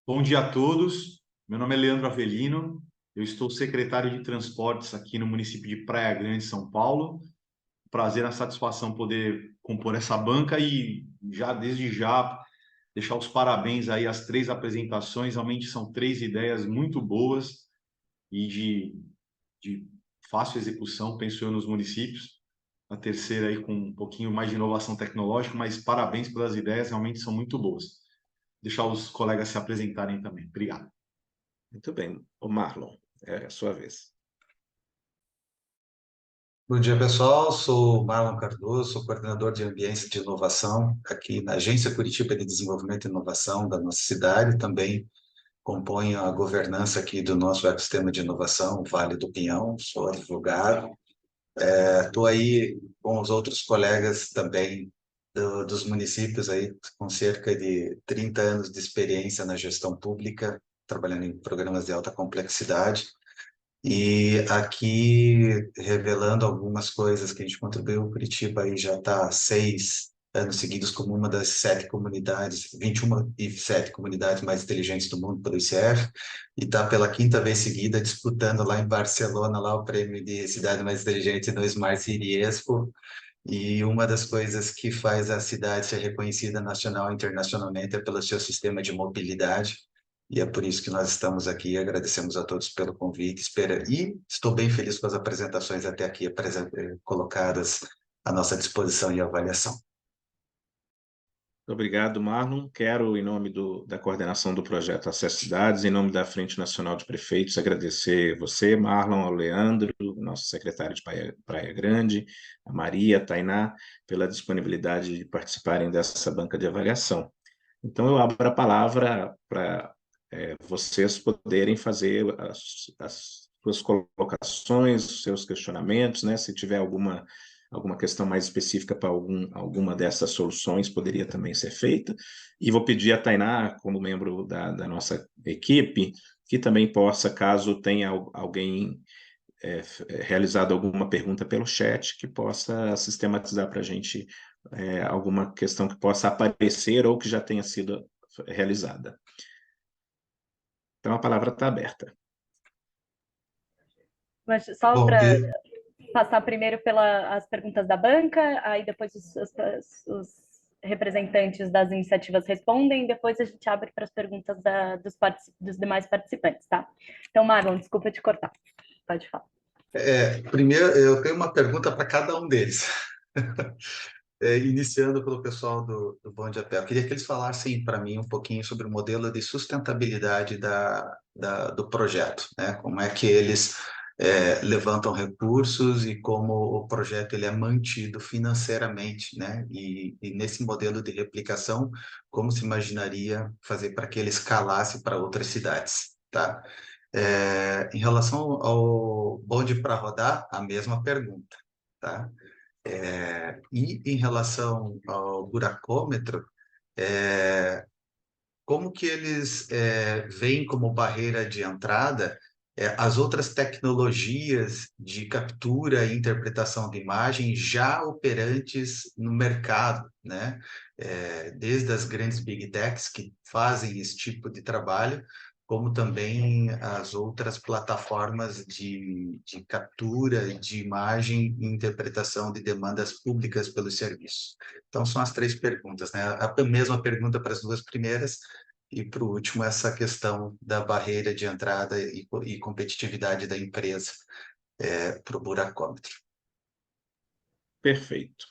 Bom dia a todos. Meu nome é Leandro Avelino. Eu estou secretário de Transportes aqui no município de Praia Grande, São Paulo. Prazer, a satisfação poder compor essa banca e desde já deixar os parabéns aí às 3 apresentações. Realmente são 3 ideias muito boas e de fácil execução, penso eu, nos municípios. A terceira aí com um pouquinho mais de inovação tecnológica, mas parabéns pelas ideias, realmente são muito boas. Deixar os colegas se apresentarem também. Obrigado. Muito bem. O Marlon, é a sua vez. Bom dia, pessoal. Sou Marlon Cardoso, sou coordenador de ambiência de inovação aqui na Agência Curitiba de Desenvolvimento e Inovação da nossa cidade. Também componho a governança aqui do nosso ecossistema de inovação, Vale do Pinhão. Sou advogado. Estou aí com os outros colegas também dos municípios aí, com cerca de 30 anos de experiência na gestão pública, trabalhando em programas de alta complexidade. E aqui, revelando algumas coisas que a gente contribuiu, o Curitiba aí já está 6 anos seguidos como uma das 7 comunidades, 21 comunidades mais inteligentes do mundo pelo ICF, e está pela 5ª vez seguida disputando lá em Barcelona lá o prêmio de cidade mais inteligente no Smart City Expo. E uma das coisas que faz a cidade ser reconhecida nacional e internacionalmente é pelo seu sistema de mobilidade. E é por isso que nós estamos aqui. Agradecemos a todos pelo convite. E estou bem feliz com as apresentações até aqui colocadas à nossa disposição e avaliação. Muito obrigado, Marlon. Quero, em nome da coordenação do projeto Acesso Cidades, em nome da Frente Nacional de Prefeitos, agradecer você, Marlon, ao Leandro, nosso secretário de Praia Grande, a Maria, a Tainá, pela disponibilidade de participarem dessa banca de avaliação. Então, eu abro a palavra para vocês poderem fazer as suas colocações, os seus questionamentos, né? Se tiver alguma questão mais específica para alguma dessas soluções, poderia também ser feita. E vou pedir a Tainá, como membro da nossa equipe, que também possa, caso tenha alguém realizado alguma pergunta pelo chat, que possa sistematizar para a gente alguma questão que possa aparecer ou que já tenha sido realizada. Então, a palavra está aberta. Mas só para passar primeiro pelas perguntas da banca, aí depois os representantes das iniciativas respondem, depois a gente abre para as perguntas dos demais participantes, tá? Então, Marlon, desculpa te cortar. Pode falar. Primeiro, eu tenho uma pergunta para cada um deles. Iniciando pelo pessoal do Bonde a Pé. Eu queria que eles falassem para mim um pouquinho sobre o modelo de sustentabilidade do projeto, né? Como é que eles levantam recursos e como o projeto ele é mantido financeiramente, né? E nesse modelo de replicação, como se imaginaria fazer para que ele escalasse para outras cidades, tá? Em relação ao bonde para rodar, a mesma pergunta, tá? E em relação ao buracômetro, como que eles veem como barreira de entrada as outras tecnologias de captura e interpretação de imagem já operantes no mercado, né? Desde as grandes Big Techs que fazem esse tipo de trabalho, como também as outras plataformas de captura de imagem e interpretação de demandas públicas pelos serviços. Então, são as 3 perguntas, né? A mesma pergunta para as 2 primeiras, e, por último, essa questão da barreira de entrada e competitividade da empresa para o buracômetro. Perfeito.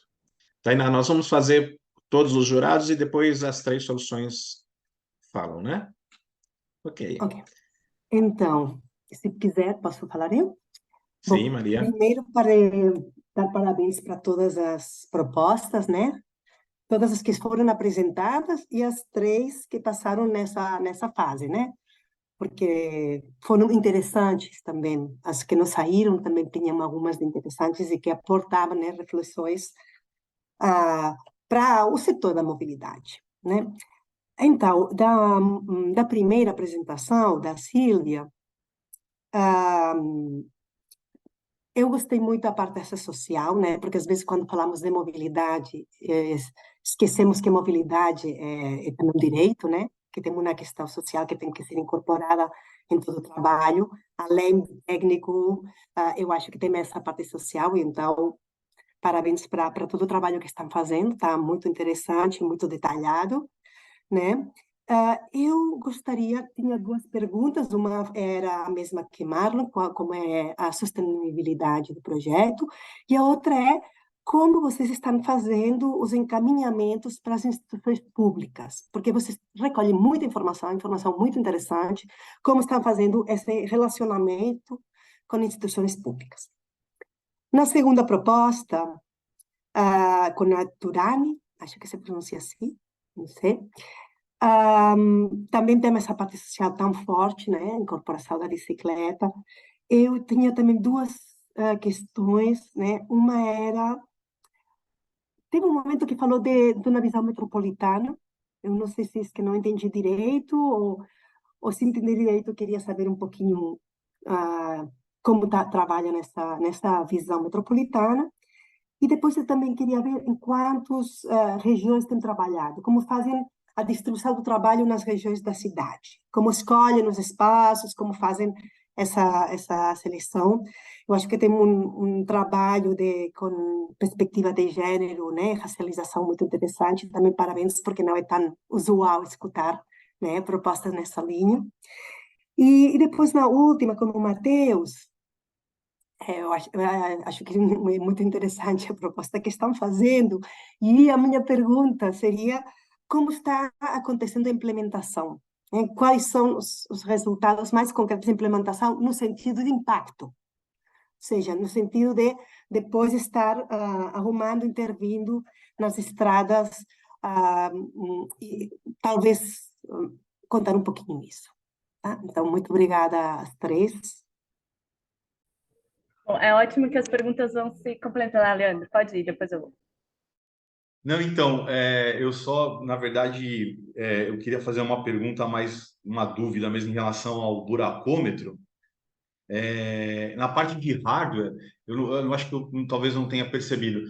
Tainá, nós vamos fazer todos os jurados e depois as 3 soluções falam, né? Ok. Então, se quiser, posso falar eu? Sim, Bom, Maria. primeiro, para dar parabéns para todas as propostas, né? Todas as que foram apresentadas e as 3 que passaram nessa fase, né? Porque foram interessantes também. As que não saíram também tinham algumas interessantes e que aportavam, né, reflexões para o setor da mobilidade, né? Então, da primeira apresentação, da Sílvia, eu gostei muito da parte dessa social, né? Porque às vezes quando falamos de mobilidade, esquecemos que mobilidade é um direito, né? Que tem uma questão social que tem que ser incorporada em todo o trabalho. Além do técnico, eu acho que tem essa parte social, então parabéns para todo o trabalho que estão fazendo, tá muito interessante, muito detalhado, né? Eu tinha 2 perguntas, uma era a mesma que Marlon, como é a sustentabilidade do projeto, e a outra é como vocês estão fazendo os encaminhamentos para as instituições públicas, porque vocês recolhem muita informação muito interessante, como estão fazendo esse relacionamento com instituições públicas. Na segunda proposta, com a Turani, acho que se pronuncia assim, não sei, também tem essa parte social tão forte, né? Incorporação da bicicleta. Eu tinha também 2 questões, né? Uma era... Teve um momento que falou de uma visão metropolitana. Eu não sei se é que não entendi direito, ou se entendi direito, eu queria saber um pouquinho como trabalha nessa visão metropolitana. E depois eu também queria ver em quantas regiões têm trabalhado, como fazem a distribuição do trabalho nas regiões da cidade, como escolhem os espaços, como fazem essa seleção. Eu acho que tem um trabalho com perspectiva de gênero, né, racialização muito interessante. Também parabéns, porque não é tão usual escutar, né, propostas nessa linha. E depois, na última, com o Matheus, eu acho que é muito interessante a proposta que estão fazendo, e a minha pergunta seria como está acontecendo a implementação, né? Quais são os resultados mais concretos da implementação no sentido de impacto, ou seja, no sentido de depois estar arrumando, intervindo nas estradas, e talvez contar um pouquinho isso. Tá? Então, muito obrigada às 3. Bom, é ótimo que as perguntas vão se complementar, Leandro. Pode ir, depois eu vou. Não, então, eu só, na verdade, eu queria fazer uma pergunta, uma dúvida mesmo em relação ao buracômetro. Na parte de hardware, eu acho que eu talvez não tenha percebido.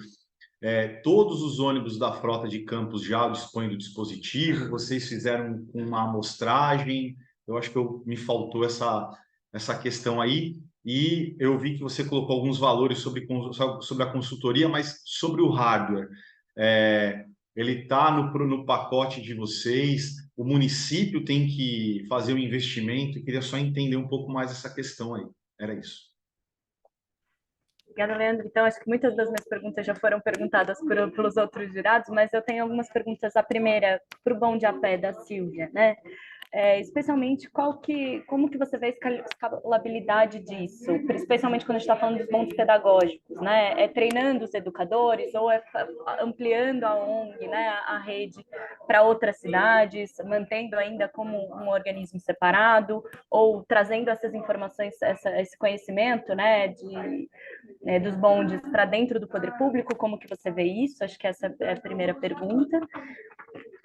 Todos os ônibus da frota de Campos já dispõem do dispositivo, vocês fizeram uma amostragem, eu acho que me faltou essa questão aí, e eu vi que você colocou alguns valores sobre a consultoria, mas sobre o hardware. Ele está no pacote de vocês, o município tem que fazer um investimento, eu queria só entender um pouco mais essa questão aí. Era isso. Obrigada, Leandro. Então, acho que muitas das minhas perguntas já foram perguntadas pelos outros jurados, mas eu tenho algumas perguntas. A primeira, para o bonde a pé, da Sílvia, né? Especialmente, como que você vê a escalabilidade disso? Especialmente quando a gente está falando dos bondes pedagógicos, né? É treinando os educadores ou é ampliando a ONG, né? A rede para outras cidades, mantendo ainda como um organismo separado ou trazendo essas informações, esse conhecimento, né? Dos bondes para dentro do poder público, como que você vê isso? Acho que essa é a primeira pergunta.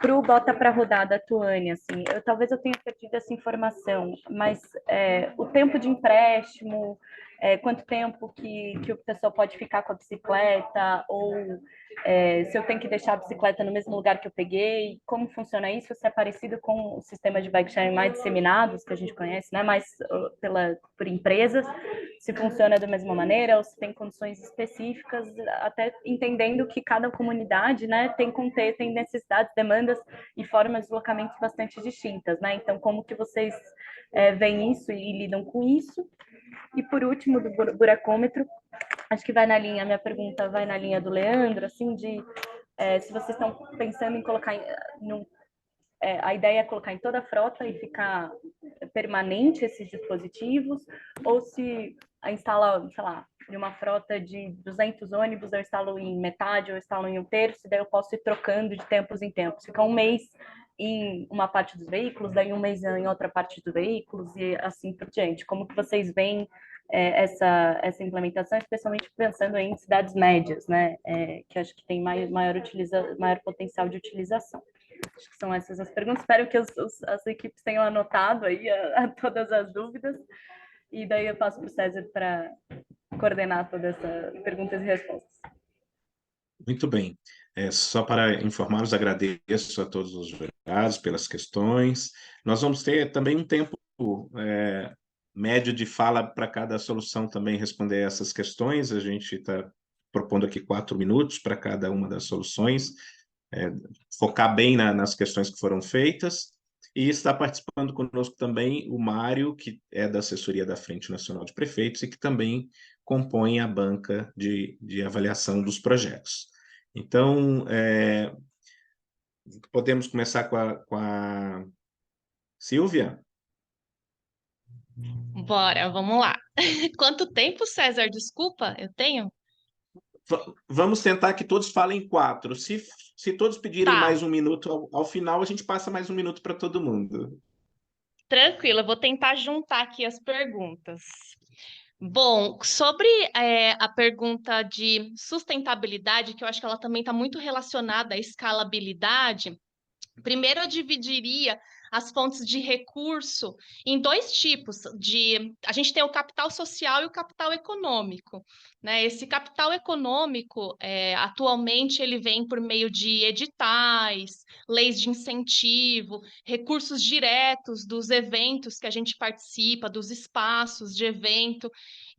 Para o Bota para Rodada, Tuane, assim, talvez eu tenha perdido essa informação, mas o tempo de empréstimo, quanto tempo que o pessoal pode ficar com a bicicleta, ou se eu tenho que deixar a bicicleta no mesmo lugar que eu peguei, como funciona isso? Se é parecido com o sistema de bike sharing mais disseminados, que a gente conhece, né, mais por empresas, se funciona da mesma maneira, ou se tem condições específicas, até entendendo que cada comunidade, né, tem necessidades, demandas e formas de deslocamento bastante distintas, né? Então, como que vocês veem isso e lidam com isso? E por último, do buracômetro, acho que a minha pergunta vai na linha do Leandro, assim, de se vocês estão pensando em colocar a ideia é colocar em toda a frota e ficar permanente esses dispositivos, ou se instala, sei lá, em uma frota de 200 ônibus, eu instalo em metade, eu instalo em um terço, daí eu posso ir trocando de tempos em tempos. Fica um mês em uma parte dos veículos, daí um mês em outra parte dos veículos, e assim por diante. Como que vocês veem essa implementação, especialmente pensando em cidades médias, né, que acho que tem maior potencial de utilização. Acho que são essas as perguntas. Espero que as equipes tenham anotado aí todas as dúvidas. E daí eu passo para o César para coordenar todas essas perguntas e respostas. Muito bem. Só para informá-los, agradeço a todos os jurados pelas questões. Nós vamos ter também um tempo médio de fala para cada solução também responder essas questões. A gente está propondo aqui 4 minutos para cada uma das soluções. Focar bem nas questões que foram feitas, e está participando conosco também o Mário, que é da assessoria da Frente Nacional de Prefeitos e que também compõe a banca de avaliação dos projetos. Então, podemos começar com a Silvia? Bora, vamos lá. Quanto tempo, César? Desculpa, eu tenho? Vamos tentar que todos falem 4. Se todos pedirem mais um minuto ao final, a gente passa mais um minuto para todo mundo. Tranquilo, eu vou tentar juntar aqui as perguntas. Bom, sobre a pergunta de sustentabilidade, que eu acho que ela também está muito relacionada à escalabilidade, primeiro eu dividiria as fontes de recurso em 2 tipos. A gente tem o capital social e o capital econômico, né? Esse capital econômico, atualmente, ele vem por meio de editais, leis de incentivo, recursos diretos dos eventos que a gente participa, dos espaços de evento.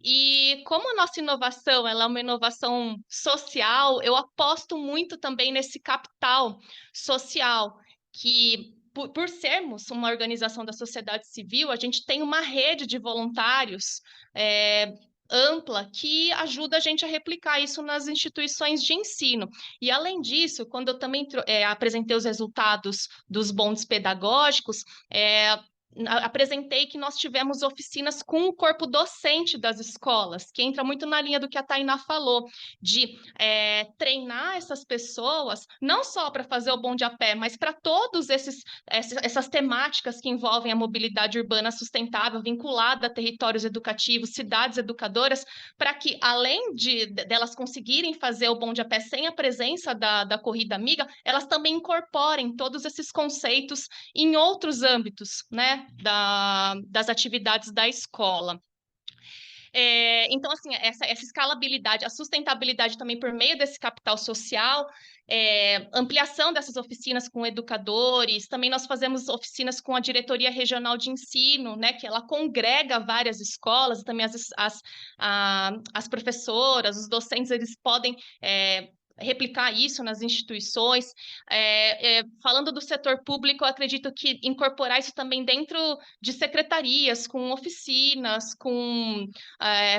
E como a nossa inovação ela é uma inovação social, eu aposto muito também nesse capital social, que por sermos uma organização da sociedade civil, a gente tem uma rede de voluntários ampla que ajuda a gente a replicar isso nas instituições de ensino. E, além disso, quando eu também apresentei os resultados dos bondes pedagógicos, apresentei que nós tivemos oficinas com o corpo docente das escolas, que entra muito na linha do que a Tainá falou, de treinar essas pessoas, não só para fazer o bonde a pé, mas para todas essas temáticas que envolvem a mobilidade urbana sustentável, vinculada a territórios educativos, cidades educadoras, para que, além delas conseguirem fazer o bonde a pé sem a presença da corrida amiga, elas também incorporem todos esses conceitos em outros âmbitos, né, das atividades da escola. Então, assim, essa escalabilidade, a sustentabilidade também por meio desse capital social, ampliação dessas oficinas com educadores, também nós fazemos oficinas com a Diretoria Regional de Ensino, né, que ela congrega várias escolas, e também as professoras, os docentes, eles podem replicar isso nas instituições. Falando do setor público, eu acredito que incorporar isso também dentro de secretarias, com oficinas, com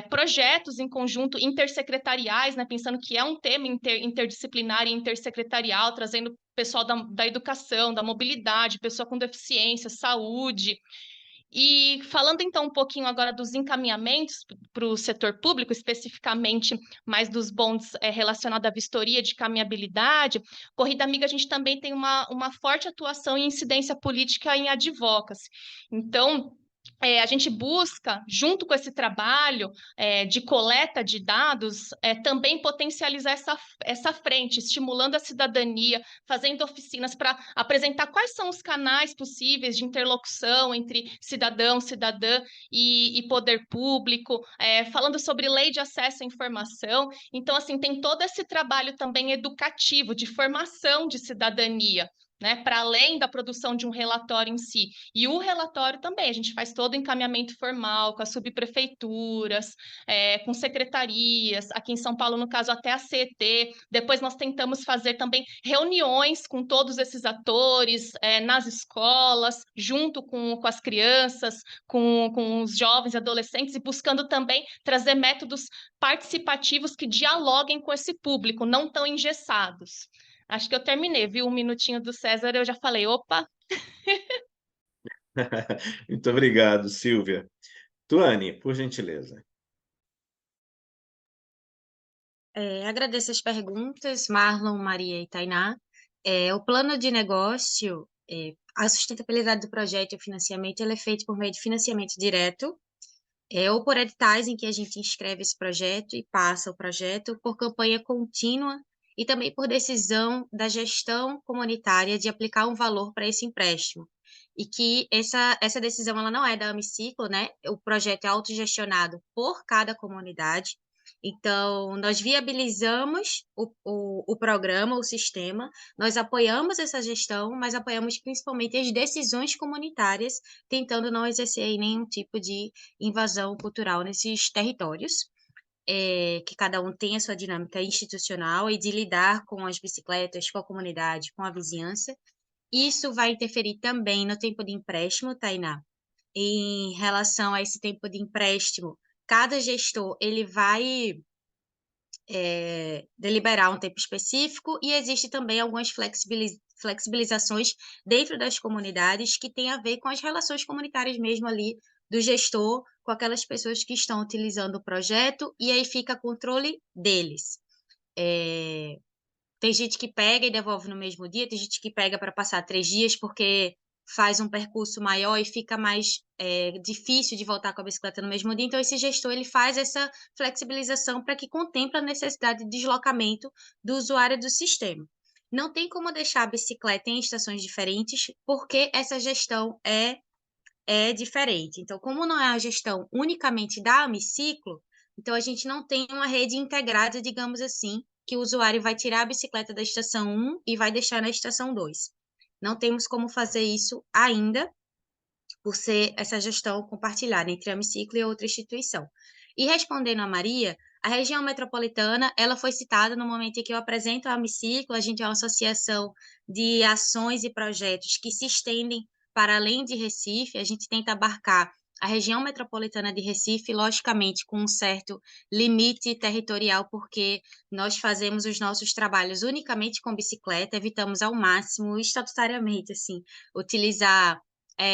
projetos em conjunto intersecretariais, né, pensando que é um tema interdisciplinar e intersecretarial, trazendo pessoal da educação, da mobilidade, pessoa com deficiência, saúde. E falando então um pouquinho agora dos encaminhamentos para o setor público, especificamente mais dos bondes relacionados à vistoria de caminhabilidade, Corrida Amiga a gente também tem uma forte atuação em incidência política em advocacy. Então, a gente busca, junto com esse trabalho de coleta de dados, também potencializar essa frente, estimulando a cidadania, fazendo oficinas para apresentar quais são os canais possíveis de interlocução entre cidadão, cidadã e poder público, falando sobre lei de acesso à informação. Então, assim, tem todo esse trabalho também educativo, de formação de cidadania, né, para além da produção de um relatório em si. E o relatório também, a gente faz todo o encaminhamento formal com as subprefeituras, com secretarias, aqui em São Paulo, no caso, até a CET. Depois nós tentamos fazer também reuniões com todos esses atores, nas escolas, junto com as crianças, com os jovens e adolescentes, e buscando também trazer métodos participativos que dialoguem com esse público, não tão engessados. Acho que eu terminei, viu? Um minutinho do César, eu já falei, opa! Muito obrigado, Silvia. Tuane, por gentileza. Agradeço as perguntas, Marlon, Maria e Tainá. O plano de negócio, a sustentabilidade do projeto e o financiamento, ele é feito por meio de financiamento direto, ou por editais em que a gente inscreve esse projeto e passa o projeto, por campanha contínua e também por decisão da gestão comunitária de aplicar um valor para esse empréstimo. E que essa decisão ela não é da Amiciclo, né? O projeto é autogestionado por cada comunidade. Então, nós viabilizamos o programa, o sistema, nós apoiamos essa gestão, mas apoiamos principalmente as decisões comunitárias, tentando não exercer nenhum tipo de invasão cultural nesses territórios, que cada um tem a sua dinâmica institucional e de lidar com as bicicletas, com a comunidade, com a vizinhança. Isso vai interferir também no tempo de empréstimo, Tainá. Em relação a esse tempo de empréstimo, cada gestor ele vai deliberar um tempo específico e existe também algumas flexibilizações dentro das comunidades que tem a ver com as relações comunitárias mesmo ali do gestor com aquelas pessoas que estão utilizando o projeto e aí fica controle deles. Tem gente que pega e devolve no mesmo dia, tem gente que pega para passar 3 dias porque faz um percurso maior e fica mais difícil de voltar com a bicicleta no mesmo dia. Então, esse gestor ele faz essa flexibilização para que contemple a necessidade de deslocamento do usuário do sistema. Não tem como deixar a bicicleta em estações diferentes, porque essa gestão é diferente. Então, como não é a gestão unicamente da Amiciclo, então a gente não tem uma rede integrada, digamos assim, que o usuário vai tirar a bicicleta da estação 1 e vai deixar na estação 2. Não temos como fazer isso ainda, por ser essa gestão compartilhada entre a Amiciclo e outra instituição. E respondendo a Maria, a região metropolitana, ela foi citada no momento em que eu apresento a Amiciclo, a gente é uma associação de ações e projetos que se estendem para além de Recife, a gente tenta abarcar a região metropolitana de Recife, logicamente com um certo limite territorial, porque nós fazemos os nossos trabalhos unicamente com bicicleta, evitamos ao máximo, estatutariamente, assim, utilizar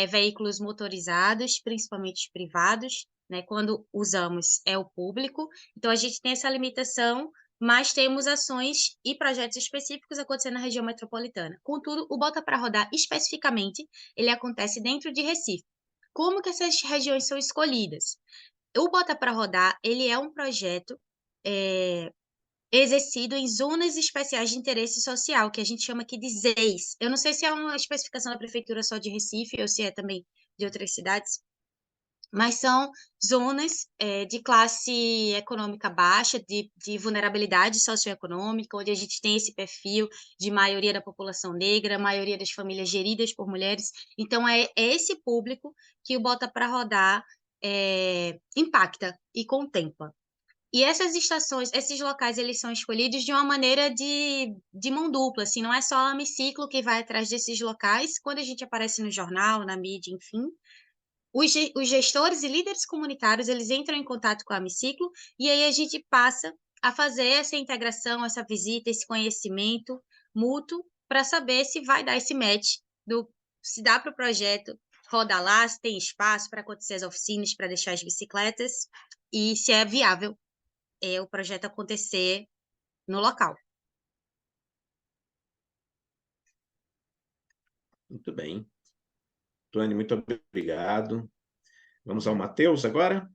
veículos motorizados, principalmente privados, né? Quando usamos é o público. Então, a gente tem essa limitação, mas temos ações e projetos específicos acontecendo na região metropolitana. Contudo, o Bota para Rodar, especificamente, ele acontece dentro de Recife. Como que essas regiões são escolhidas? O Bota para Rodar, ele é um projeto exercido em zonas especiais de interesse social, que a gente chama aqui de ZEIS. Eu não sei se é uma especificação da prefeitura só de Recife ou se é também de outras cidades, mas são zonas de classe econômica baixa, de vulnerabilidade socioeconômica, onde a gente tem esse perfil de maioria da população negra, maioria das famílias geridas por mulheres. Então, é esse público que o Bota para Rodar impacta e contempla. E essas estações, esses locais, eles são escolhidos de uma maneira de mão dupla, assim, não é só a Amiciclo que vai atrás desses locais, quando a gente aparece no jornal, na mídia, enfim, os gestores e líderes comunitários, eles entram em contato com a Amiciclo, e aí a gente passa a fazer essa integração, essa visita, esse conhecimento mútuo, para saber se vai dar esse match, se dá para o projeto rodar lá, se tem espaço para acontecer as oficinas, para deixar as bicicletas, e se é viável o projeto acontecer no local. Muito bem. Tuane, muito obrigado. Vamos ao Matheus agora?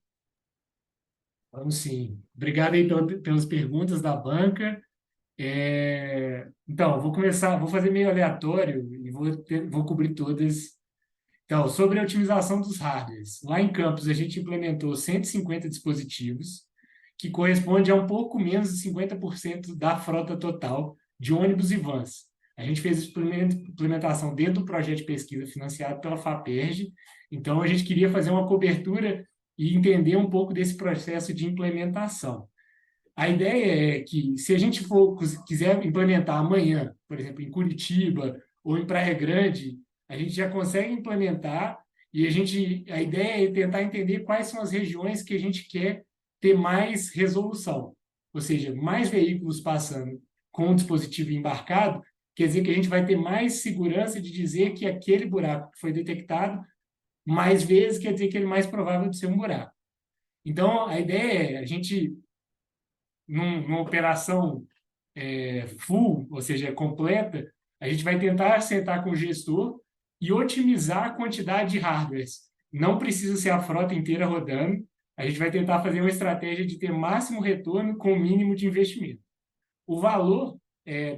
Vamos sim. Obrigado aí pelas perguntas da banca. Então, vou fazer meio aleatório e vou cobrir todas. Então, sobre a otimização dos hardwares. Lá em Campos, a gente implementou 150 dispositivos, que corresponde a um pouco menos de 50% da frota total de ônibus e vans. A gente fez essa implementação dentro do projeto de pesquisa financiado pela FAPERJ, então a gente queria fazer uma cobertura e entender um pouco desse processo de implementação. A ideia é que, se a gente quiser implementar amanhã, por exemplo, em Curitiba ou em Praia Grande, a gente já consegue implementar e a ideia é tentar entender quais são as regiões que a gente quer ter mais resolução, ou seja, mais veículos passando com o dispositivo embarcado, quer dizer que a gente vai ter mais segurança de dizer que aquele buraco que foi detectado mais vezes, quer dizer que ele é mais provável de ser um buraco. Então, a ideia é a gente, numa operação full, ou seja, completa, a gente vai tentar sentar com o gestor e otimizar a quantidade de hardwares. Não precisa ser a frota inteira rodando, a gente vai tentar fazer uma estratégia de ter máximo retorno com o mínimo de investimento. O valor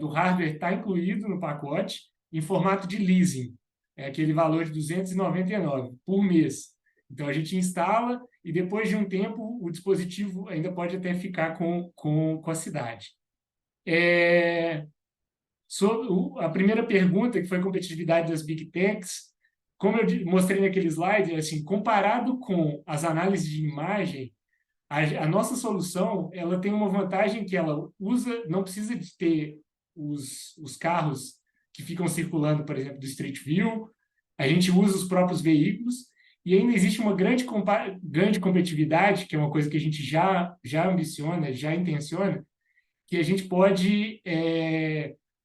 do hardware está incluído no pacote em formato de leasing, aquele valor de R$ 299 por mês. Então, a gente instala e, depois de um tempo, o dispositivo ainda pode até ficar com a cidade. Sobre a primeira pergunta, que foi a competitividade das Big Techs, como eu mostrei naquele slide, assim, comparado com as análises de imagem, a nossa solução ela tem uma vantagem que ela não precisa de ter os carros que ficam circulando, por exemplo, do Street View, a gente usa os próprios veículos, e ainda existe uma grande competitividade, que é uma coisa que a gente já ambiciona, já intenciona, que a gente pode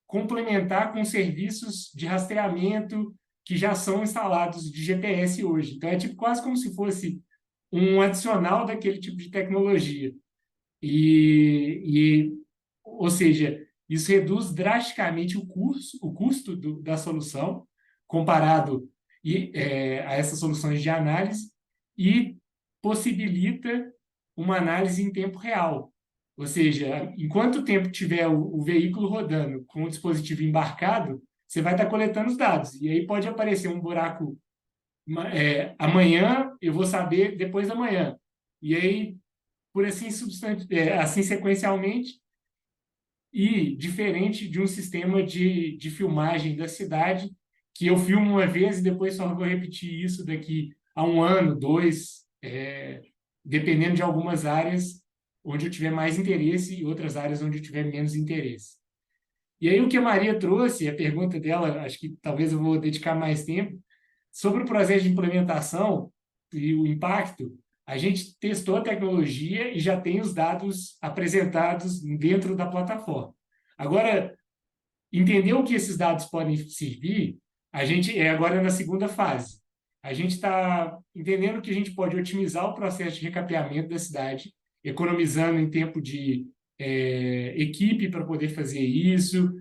complementar com serviços de rastreamento que já são instalados de GPS hoje. Então, é quase como se fosse um adicional daquele tipo de tecnologia. Ou seja, isso reduz drasticamente o custo da solução comparado a essas soluções de análise e possibilita uma análise em tempo real. Ou seja, enquanto tempo tiver o veículo rodando com o dispositivo embarcado, você vai estar coletando os dados. E aí pode aparecer um buraco amanhã, eu vou saber depois da manhã. E aí, por assim, assim sequencialmente, e diferente de um sistema de filmagem da cidade, que eu filmo uma vez e depois só vou repetir isso daqui a 1 ano, 2, dependendo de algumas áreas onde eu tiver mais interesse e outras áreas onde eu tiver menos interesse. E aí o que a Maria trouxe, a pergunta dela, acho que talvez eu vou dedicar mais tempo, sobre o processo de implementação e o impacto, a gente testou a tecnologia e já tem os dados apresentados dentro da plataforma. Agora, entender o que esses dados podem servir, a gente agora na segunda fase. A gente está entendendo que a gente pode otimizar o processo de recapeamento da cidade, economizando em tempo de equipe para poder fazer isso,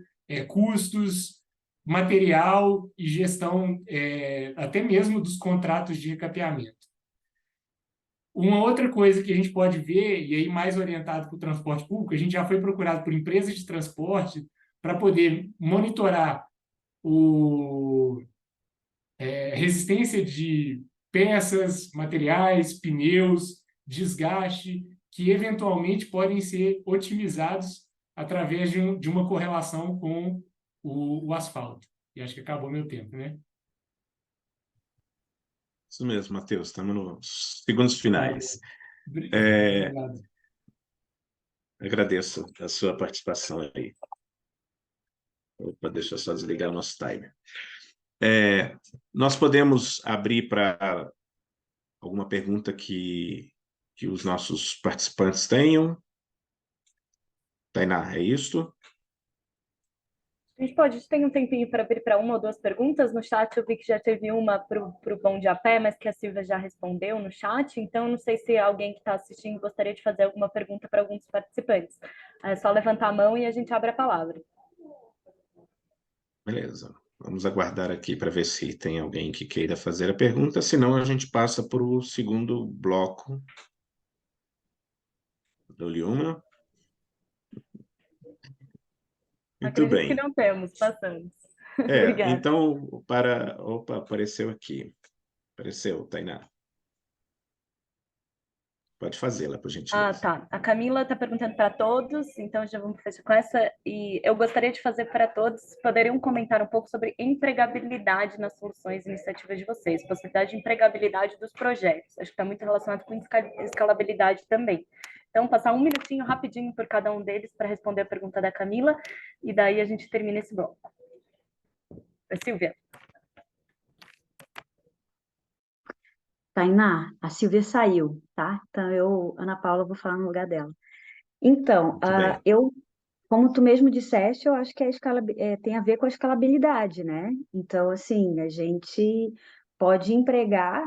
custos, material e gestão até mesmo dos contratos de recapeamento. Uma outra coisa que a gente pode ver, e aí mais orientado para o transporte público, a gente já foi procurado por empresas de transporte para poder monitorar resistência de peças, materiais, pneus, desgaste, que eventualmente podem ser otimizados através de uma correlação com o asfalto. E acho que acabou meu tempo, né? Isso mesmo, Matheus, estamos nos segundos finais. Obrigado. Agradeço a sua participação aí. Opa, deixa eu só desligar o nosso timer. Nós podemos abrir para alguma pergunta que os nossos participantes tenham. Tainá, é isso? A gente tem um tempinho para abrir para 1 ou 2 perguntas. No chat eu vi que já teve uma para o Bom de a Pé, mas que a Silvia já respondeu no chat. Então, não sei se alguém que está assistindo gostaria de fazer alguma pergunta para alguns participantes. É só levantar a mão e a gente abre a palavra. Beleza. Vamos aguardar aqui para ver se tem alguém que queira fazer a pergunta, senão a gente passa para o segundo bloco. Dou-lhe uma. Muito Acredito que bem. não temos, passamos. Obrigada. Então, Opa, apareceu aqui. Apareceu, Tainá. Pode fazê-la, por gentileza. Tá. A Camila está perguntando para todos, então já vamos fechar com essa. E eu gostaria de fazer para todos, poderiam comentar um pouco sobre empregabilidade nas soluções e iniciativas de vocês, possibilidade de empregabilidade dos projetos. Acho que está muito relacionado com escalabilidade também. Então, passar um minutinho rapidinho por cada um deles para responder a pergunta da Camila, e daí a gente termina esse bloco. Silvia. Tainá, a Silvia saiu, tá? Então, Ana Paula, vou falar no lugar dela. Então, Muito bem. como tu mesmo disseste, eu acho que tem a ver com a escalabilidade, né? Então, assim, a gente pode empregar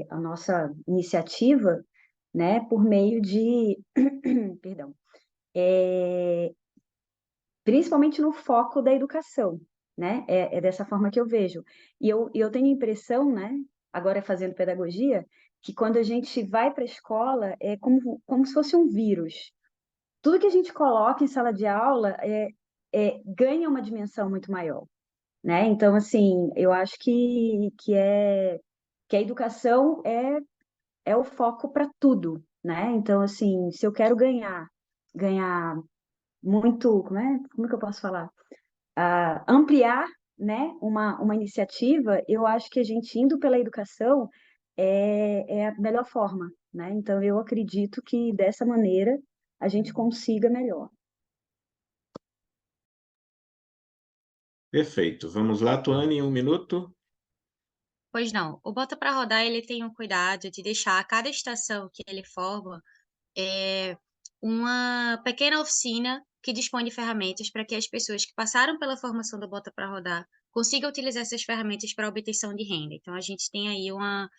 a nossa iniciativa, né, por meio de, perdão, principalmente no foco da educação, né? É dessa forma que eu vejo. E eu tenho a impressão, né, agora fazendo pedagogia, que quando a gente vai para a escola é como se fosse um vírus. Tudo que a gente coloca em sala de aula ganha uma dimensão muito maior, né? Então, assim, eu acho que a educação é o foco para tudo, né? Então, assim, se eu quero ganhar muito, como é que eu posso falar? Ampliar, né, uma iniciativa, eu acho que a gente indo pela educação é a melhor forma, né? Então, eu acredito que dessa maneira a gente consiga melhor. Perfeito. Vamos lá, Tuane, 1 minuto. Pois não, o Bota para Rodar, ele tem o cuidado de deixar a cada estação que ele forma uma pequena oficina que dispõe de ferramentas para que as pessoas que passaram pela formação do Bota para Rodar consigam utilizar essas ferramentas para obtenção de renda. Então, a gente tem aí uma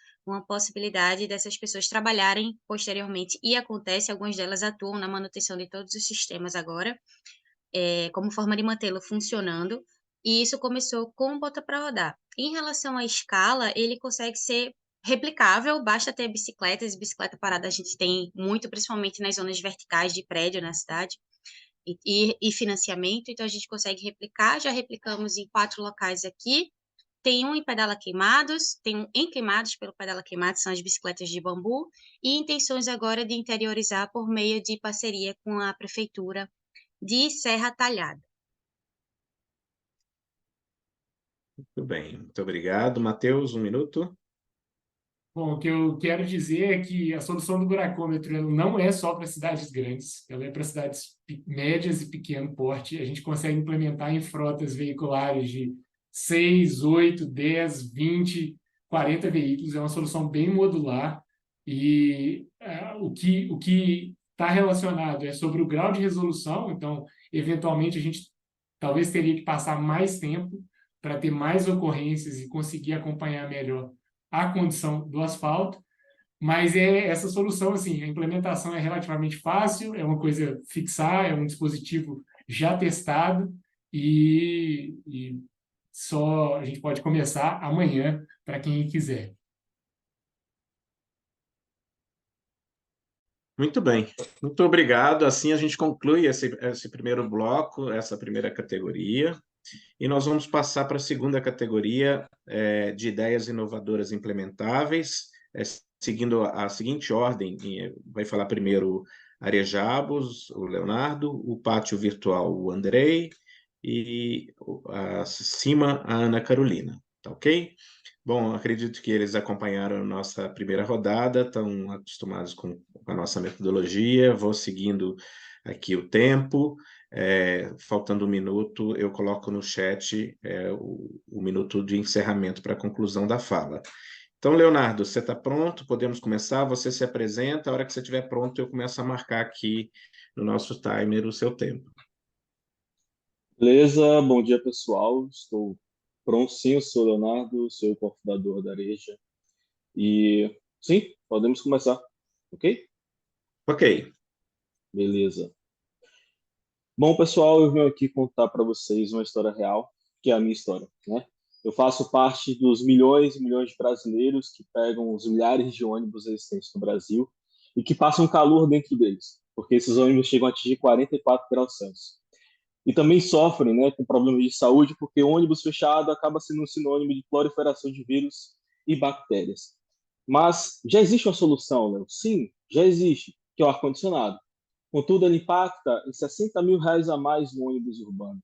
possibilidade dessas pessoas trabalharem posteriormente, e acontece, algumas delas atuam na manutenção de todos os sistemas agora, como forma de mantê-lo funcionando, e isso começou com o Bota para Rodar. Em relação à escala, ele consegue ser replicável, basta ter bicicletas, e bicicleta parada a gente tem muito, principalmente nas zonas verticais de prédio na cidade, e financiamento, então a gente consegue replicar, já replicamos em 4 locais aqui, tem um em Pedala Queimados, tem um em Queimados pelo Pedala Queimados, são as bicicletas de bambu, e intenções agora de interiorizar por meio de parceria com a Prefeitura de Serra Talhada. Muito bem, muito obrigado. Matheus, 1 minuto. Bom, o que eu quero dizer é que a solução do buracômetro ela não é só para cidades grandes, ela é para cidades médias e pequeno porte. A gente consegue implementar em frotas veiculares de 6, 8, 10, 20, 40 veículos. É uma solução bem modular e o que está relacionado é sobre o grau de resolução. Então, eventualmente, a gente talvez teria que passar mais tempo para ter mais ocorrências e conseguir acompanhar melhor a condição do asfalto, mas essa solução, assim, a implementação é relativamente fácil, é uma coisa fixar, é um dispositivo já testado e só a gente pode começar amanhã para quem quiser. Muito bem, muito obrigado. Assim a gente conclui esse primeiro bloco, essa primeira categoria. E nós vamos passar para a segunda categoria de ideias inovadoras implementáveis, seguindo a seguinte ordem. Vai falar primeiro Arejabos, o Leonardo, o Pátio Virtual, o Andrei, e acima a Ana Carolina, tá ok? Bom, acredito que eles acompanharam a nossa primeira rodada, estão acostumados com a nossa metodologia, vou seguindo aqui o tempo. Faltando 1 minuto, eu coloco no chat o minuto de encerramento para a conclusão da fala. Então, Leonardo, você está pronto? Podemos começar? Você se apresenta. A hora que você estiver pronto, eu começo a marcar aqui no nosso timer o seu tempo. Beleza, bom dia pessoal. Estou pronto sim, eu sou o Leonardo, sou o cofundador da Areja. E sim, podemos começar, ok? Ok. Beleza. Bom, pessoal, eu venho aqui contar para vocês uma história real, que é a minha história, né? Eu faço parte dos milhões e milhões de brasileiros que pegam os milhares de ônibus existentes no Brasil e que passam calor dentro deles, porque esses ônibus chegam a atingir 44 graus Celsius. E também sofrem, né, com problemas de saúde, porque ônibus fechado acaba sendo um sinônimo de proliferação de vírus e bactérias. Mas já existe uma solução, Léo? Sim, já existe, que é o ar-condicionado. Contudo, ele impacta em R$ 60 mil a mais no ônibus urbano.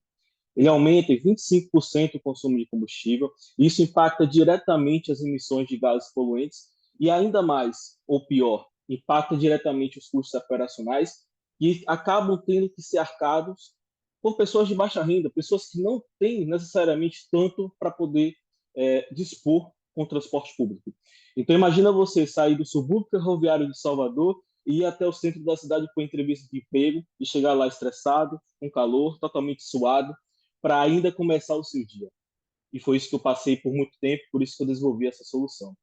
Ele aumenta em 25% o consumo de combustível, e isso impacta diretamente as emissões de gases poluentes e ainda mais, ou pior, impacta diretamente os custos operacionais e acabam tendo que ser arcados por pessoas de baixa renda, pessoas que não têm necessariamente tanto para poder dispor com o transporte público. Então, imagina você sair do subúrbio ferroviário de Salvador e ir até o centro da cidade para uma entrevista de emprego e chegar lá estressado, com calor, totalmente suado, para ainda começar o seu dia. E foi isso que eu passei por muito tempo, por isso que eu desenvolvi essa solução.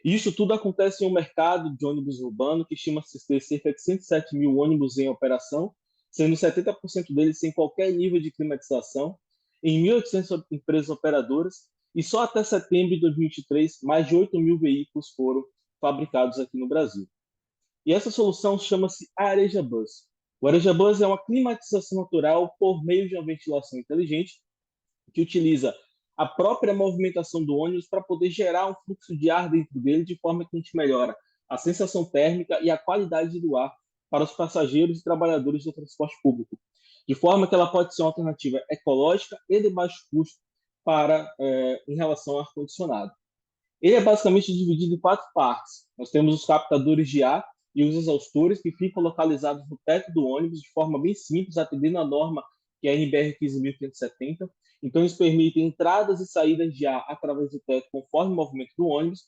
E isso tudo acontece em um mercado de ônibus urbano que estima-se ter cerca de 107 mil ônibus em operação, sendo 70% deles sem qualquer nível de climatização, em 1.800 empresas operadoras, e só até setembro de 2023, mais de 8 mil veículos foram fabricados aqui no Brasil. E essa solução chama-se Areja Bus. O Areja Bus é uma climatização natural por meio de uma ventilação inteligente que utiliza a própria movimentação do ônibus para poder gerar um fluxo de ar dentro dele, de forma que a gente melhora a sensação térmica e a qualidade do ar para os passageiros e trabalhadores do transporte público, de forma que ela pode ser uma alternativa ecológica e de baixo custo em relação ao ar-condicionado. Ele é basicamente dividido em 4 partes. Nós temos os captadores de ar e os exaustores, que ficam localizados no teto do ônibus de forma bem simples, atendendo a norma que é a NBR 15.570. Então, eles permitem entradas e saídas de ar através do teto, conforme o movimento do ônibus.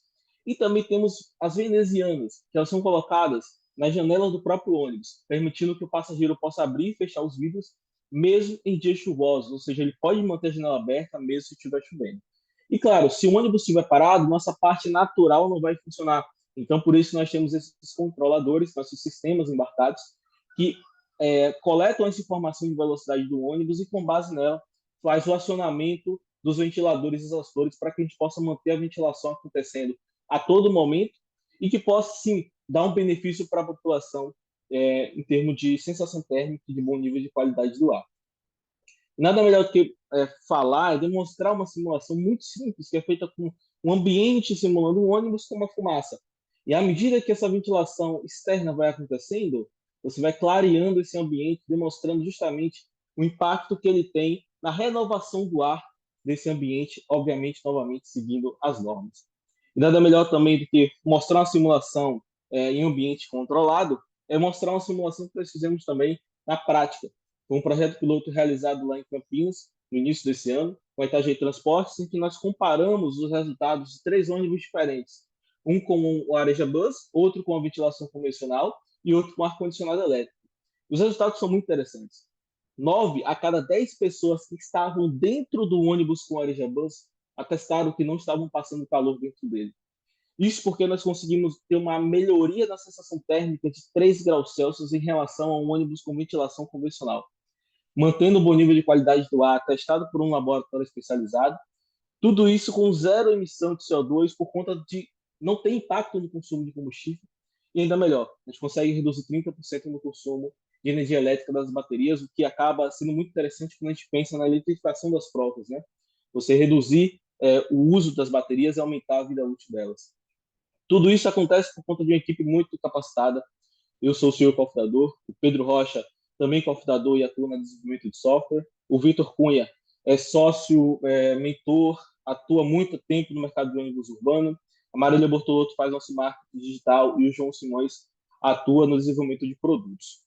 E também temos as venezianas, que elas são colocadas nas janelas do próprio ônibus, permitindo que o passageiro possa abrir e fechar os vidros, mesmo em dias chuvosos, ou seja, ele pode manter a janela aberta mesmo se estiver chovendo. E claro, se o ônibus estiver parado, nossa parte natural não vai funcionar. Então, por isso, nós temos esses controladores, nossos sistemas embarcados, que coletam essa informação de velocidade do ônibus e, com base nela, faz o acionamento dos ventiladores e exaustores para que a gente possa manter a ventilação acontecendo a todo momento e que possa, sim, dar um benefício para a população em termos de sensação térmica e de bom nível de qualidade do ar. Nada melhor do que falar e demonstrar uma simulação muito simples, que é feita com um ambiente simulando um ônibus com uma fumaça. E à medida que essa ventilação externa vai acontecendo, você vai clareando esse ambiente, demonstrando justamente o impacto que ele tem na renovação do ar desse ambiente, obviamente, novamente, seguindo as normas. E nada melhor também do que mostrar uma simulação em ambiente controlado, é mostrar uma simulação que nós fizemos também na prática. Foi um projeto piloto realizado lá em Campinas, no início desse ano, com a Itajaí Transportes, em que nós comparamos os resultados de 3 ônibus diferentes. Um com o Areja Bus, outro com a ventilação convencional e outro com ar-condicionado elétrico. Os resultados são muito interessantes. 9 a cada 10 pessoas que estavam dentro do ônibus com o Areja Bus atestaram que não estavam passando calor dentro dele. Isso porque nós conseguimos ter uma melhoria da sensação térmica de 3 graus Celsius em relação a um ônibus com ventilação convencional, mantendo um bom nível de qualidade do ar, testado por um laboratório especializado. Tudo isso com 0 emissão de CO2 por conta de não ter impacto no consumo de combustível. E ainda melhor, a gente consegue reduzir 30% no consumo de energia elétrica das baterias, o que acaba sendo muito interessante quando a gente pensa na eletrificação das frotas, né? Você reduzir o uso das baterias e aumentar a vida útil delas. Tudo isso acontece por conta de uma equipe muito capacitada. Eu sou o senhor cofundador, o Pedro Rocha também cofundador e atua no desenvolvimento de software. O Vitor Cunha é sócio, mentor, atua há muito tempo no mercado de ônibus urbano. A Marília Bortolotto faz nosso marketing digital e o João Simões atua no desenvolvimento de produtos.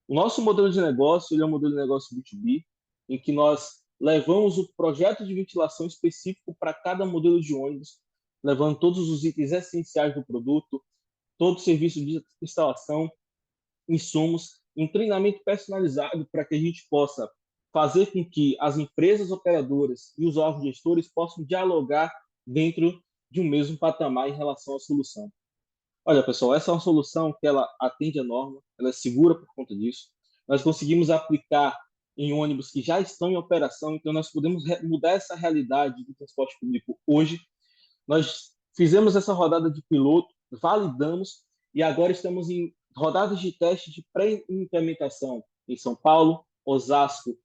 O nosso modelo de negócio ele é um modelo de negócio B2B, em que nós levamos o projeto de ventilação específico para cada modelo de ônibus, levando todos os itens essenciais do produto, todo o serviço de instalação, insumos, em treinamento personalizado para que a gente possa fazer com que as empresas operadoras e os órgãos gestores possam dialogar dentro de um mesmo patamar em relação à solução. Olha, pessoal, essa é uma solução que ela atende a norma, ela é segura por conta disso. Nós conseguimos aplicar em ônibus que já estão em operação, então nós podemos mudar essa realidade do transporte público hoje. Nós fizemos essa rodada de piloto, validamos, e agora estamos em rodadas de teste de pré-implementação em São Paulo, Osasco,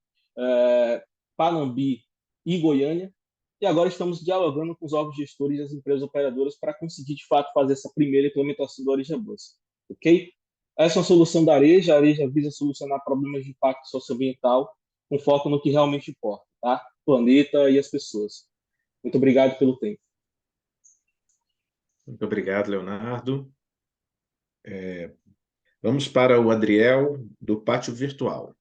Panambi e Goiânia, e agora estamos dialogando com os órgãos gestores e as empresas operadoras para conseguir, de fato, fazer essa primeira implementação do Areja Bus. Ok? Essa é a solução da Areja. A Areja visa solucionar problemas de impacto socioambiental com foco no que realmente importa, tá? O planeta e as pessoas. Muito obrigado pelo tempo. Muito obrigado, Leonardo. Vamos para o Adriel, do Pátio Virtual.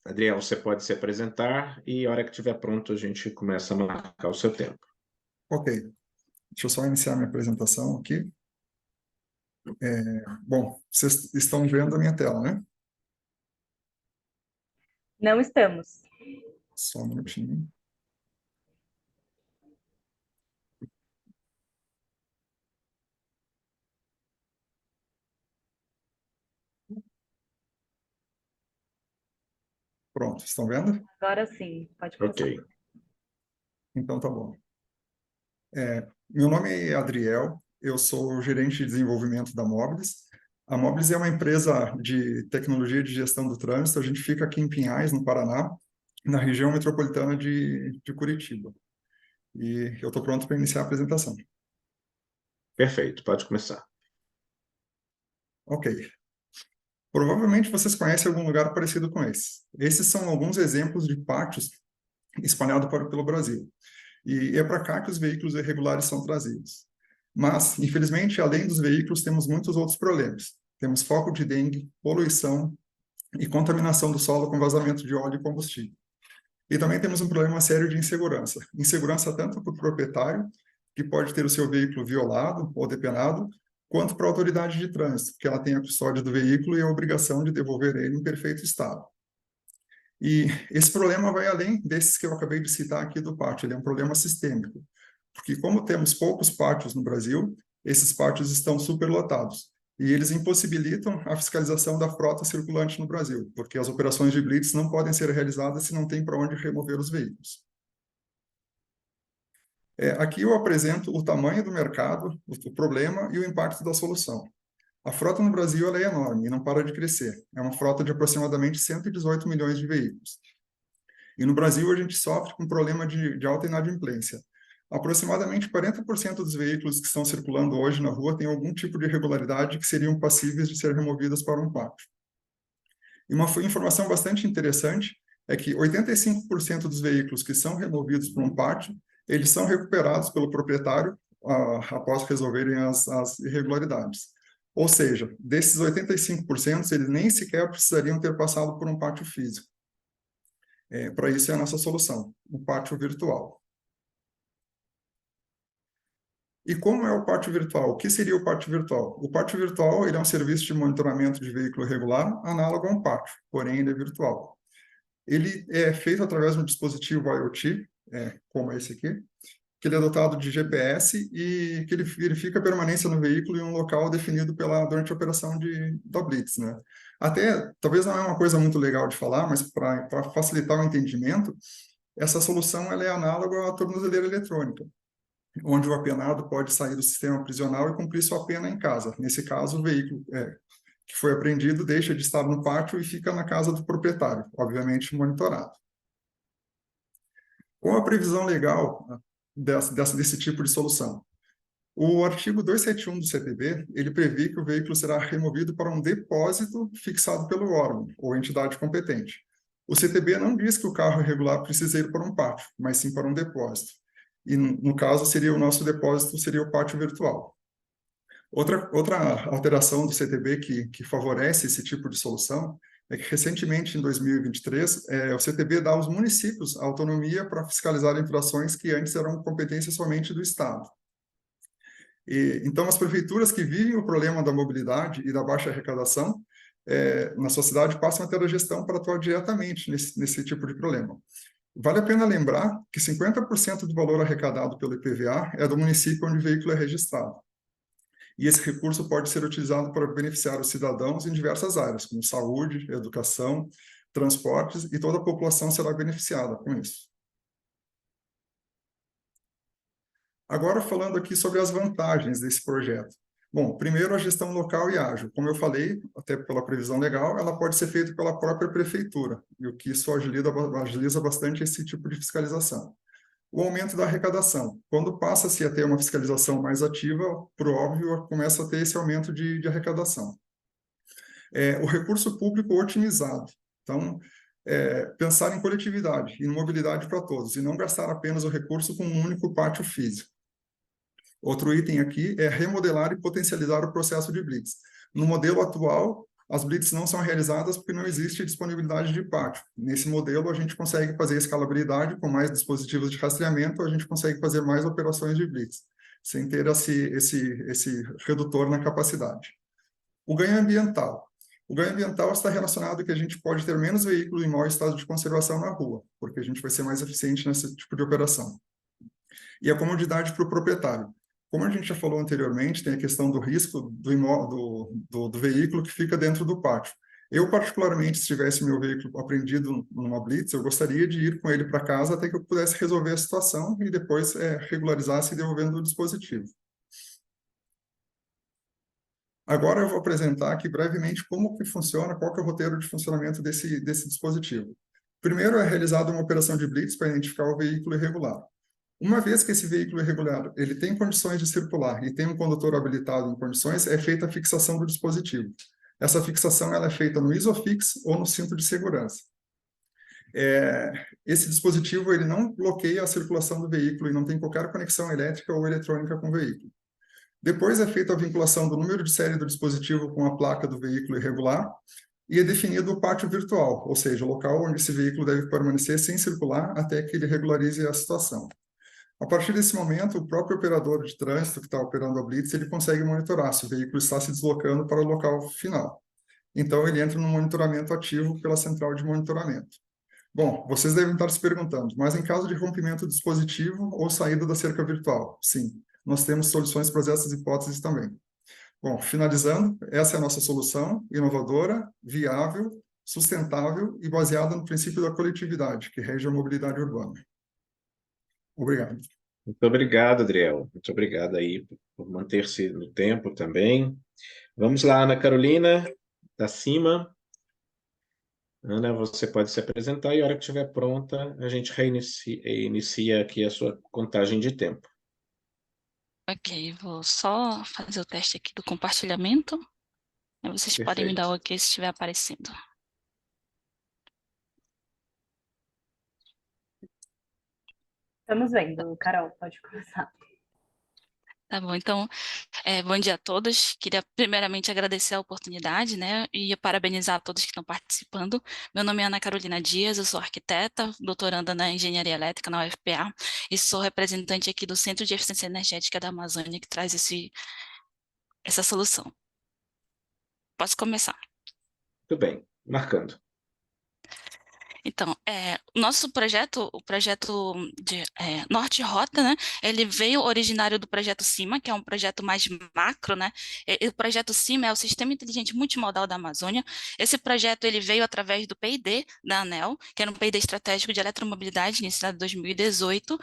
Adriel, você pode se apresentar e, a hora que estiver pronto, a gente começa a marcar o seu tempo. Ok. Deixa eu só iniciar minha apresentação aqui. Bom, vocês estão vendo a minha tela, né? Não estamos. Só um minutinho. Pronto, estão vendo? Agora sim, pode começar. Ok. Então tá bom. Meu nome é Adriel, eu sou gerente de desenvolvimento da Mobilis. A Mobilis é uma empresa de tecnologia de gestão do trânsito. A gente fica aqui em Pinhais, no Paraná, na região metropolitana de Curitiba. E eu estou pronto para iniciar a apresentação. Perfeito, pode começar. Ok. Provavelmente vocês conhecem algum lugar parecido com esse. Esses são alguns exemplos de pátios espalhados pelo Brasil. E é para cá que os veículos irregulares são trazidos. Mas, infelizmente, além dos veículos, temos muitos outros problemas. Temos foco de dengue, poluição e contaminação do solo com vazamento de óleo e combustível. E também temos um problema sério de insegurança. Insegurança tanto para o proprietário, que pode ter o seu veículo violado ou depenado, quanto para a autoridade de trânsito, que ela tem a custódia do veículo e a obrigação de devolver ele em perfeito estado. E esse problema vai além desses que eu acabei de citar aqui do pátio, ele é um problema sistêmico, porque como temos poucos pátios no Brasil, esses pátios estão superlotados, e eles impossibilitam a fiscalização da frota circulante no Brasil, porque as operações de blitz não podem ser realizadas se não tem para onde remover os veículos. Aqui eu apresento o tamanho do mercado, o problema e o impacto da solução. A frota no Brasil ela é enorme e não para de crescer. É uma frota de aproximadamente 118 milhões de veículos. E no Brasil a gente sofre com um problema de alta inadimplência. Aproximadamente 40% dos veículos que estão circulando hoje na rua têm algum tipo de irregularidade que seriam passíveis de ser removidas para um pátio. E uma informação bastante interessante é que 85% dos veículos que são removidos para um pátio, eles são recuperados pelo proprietário após resolverem as irregularidades. Ou seja, desses 85%, eles nem sequer precisariam ter passado por um pátio físico. Para isso é a nossa solução, o pátio virtual. E como é o pátio virtual? O que seria o pátio virtual? O pátio virtual ele é um serviço de monitoramento de veículo regular análogo a um pátio, porém ele é virtual. Ele é feito através de um dispositivo IoT, como esse aqui, que ele é dotado de GPS e que ele verifica a permanência no veículo em um local definido durante a operação da Blitz, né? Até, talvez não é uma coisa muito legal de falar, mas para facilitar o entendimento, essa solução ela é análoga à tornozeleira eletrônica, onde o apenado pode sair do sistema prisional e cumprir sua pena em casa. Nesse caso, o veículo que foi apreendido deixa de estar no pátio e fica na casa do proprietário, obviamente monitorado. Com a previsão legal desse tipo de solução, o artigo 271 do CTB, ele prevê que o veículo será removido para um depósito fixado pelo órgão ou entidade competente. O CTB não diz que o carro irregular precisa ir para um pátio, mas sim para um depósito. E, no caso, o nosso depósito seria o pátio virtual. Outra alteração do CTB que favorece esse tipo de solução é que, recentemente, em 2023, o CTB dá aos municípios a autonomia para fiscalizar infrações que antes eram competência somente do Estado. Então, as prefeituras que vivem o problema da mobilidade e da baixa arrecadação na sua cidade passam a ter a gestão para atuar diretamente nesse tipo de problema. Vale a pena lembrar que 50% do valor arrecadado pelo IPVA é do município onde o veículo é registrado. e esse recurso pode ser utilizado para beneficiar os cidadãos em diversas áreas, como saúde, educação, transportes, e toda a população será beneficiada com isso. Agora, falando aqui sobre as vantagens desse projeto. Bom, primeiro, a gestão local e ágil. Como eu falei, até pela previsão legal, ela pode ser feita pela própria prefeitura, e o que isso agiliza bastante esse tipo de fiscalização. O aumento da arrecadação. Quando passa-se a ter uma fiscalização mais ativa, por óbvio, começa a ter esse aumento de arrecadação. O recurso público otimizado. Então, pensar em coletividade, em mobilidade para todos, e não gastar apenas o recurso com um único pátio físico. Outro item aqui é remodelar e potencializar o processo de blitz. No modelo atual, as blitz não são realizadas porque não existe disponibilidade de pátio. Nesse modelo, a gente consegue fazer escalabilidade com mais dispositivos de rastreamento, a gente consegue fazer mais operações de blitz, sem ter esse redutor na capacidade. O ganho ambiental. O ganho ambiental está relacionado que a gente pode ter menos veículos em mau estado de conservação na rua, porque a gente vai ser mais eficiente nesse tipo de operação. E a comodidade para o proprietário. Como a gente já falou anteriormente, tem a questão do risco do veículo que fica dentro do pátio. Eu, particularmente, se tivesse meu veículo apreendido numa blitz, eu gostaria de ir com ele para casa até que eu pudesse resolver a situação e depois regularizasse devolvendo o dispositivo. Agora eu vou apresentar aqui brevemente como que funciona, qual que é o roteiro de funcionamento desse dispositivo. Primeiro é realizada uma operação de blitz para identificar o veículo irregular. Uma vez que esse veículo irregular ele tem condições de circular e tem um condutor habilitado em condições, é feita a fixação do dispositivo. Essa fixação ela é feita no ISOFIX ou no cinto de segurança. Esse dispositivo ele não bloqueia a circulação do veículo e não tem qualquer conexão elétrica ou eletrônica com o veículo. Depois é feita a vinculação do número de série do dispositivo com a placa do veículo irregular e é definido o pátio virtual, ou seja, o local onde esse veículo deve permanecer sem circular até que ele regularize a situação. A partir desse momento, o próprio operador de trânsito que está operando a blitz, ele consegue monitorar se o veículo está se deslocando para o local final. Então, ele entra no monitoramento ativo pela central de monitoramento. Bom, vocês devem estar se perguntando, mas em caso de rompimento do dispositivo ou saída da cerca virtual? Sim, nós temos soluções para essas hipóteses também. Bom, finalizando, essa é a nossa solução, inovadora, viável, sustentável e baseada no princípio da coletividade, que rege a mobilidade urbana. Obrigado. Muito obrigado, Adriel. Muito obrigado aí por manter-se no tempo também. Vamos lá, Ana Carolina, da cima. Ana, você pode se apresentar e a hora que estiver pronta, a gente inicia aqui a sua contagem de tempo. Ok, vou só fazer o teste aqui do compartilhamento. Aí vocês podem me dar o ok se estiver aparecendo. Estamos vendo, Carol, pode começar. Tá bom, então, bom dia a todos. Queria primeiramente agradecer a oportunidade, né, e parabenizar a todos que estão participando. Meu nome é Ana Carolina Dias, eu sou arquiteta, doutoranda na Engenharia Elétrica na UFPA, e sou representante aqui do Centro de Eficiência Energética da Amazônia, que traz essa solução. Posso começar? Tudo bem, marcando. Então, nosso projeto, o projeto de Norte Rota, né, ele veio originário do projeto CIMA, que é um projeto mais macro, né, o projeto CIMA é o Sistema Inteligente Multimodal da Amazônia. Esse projeto, ele veio através do PID da ANEEL, que era um PID estratégico de eletromobilidade, iniciado em 2018,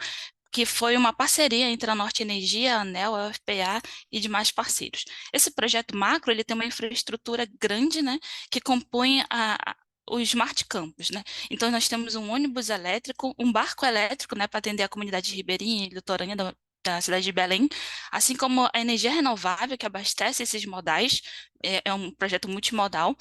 que foi uma parceria entre a Norte Energia, a ANEEL, a UFPA e demais parceiros. Esse projeto macro, ele tem uma infraestrutura grande, né, que compõe o Smart Campus, né? Então, nós temos um ônibus elétrico, um barco elétrico, né, para atender a comunidade de Ribeirinha e litorânea da cidade de Belém, assim como a energia renovável que abastece esses modais, é um projeto multimodal,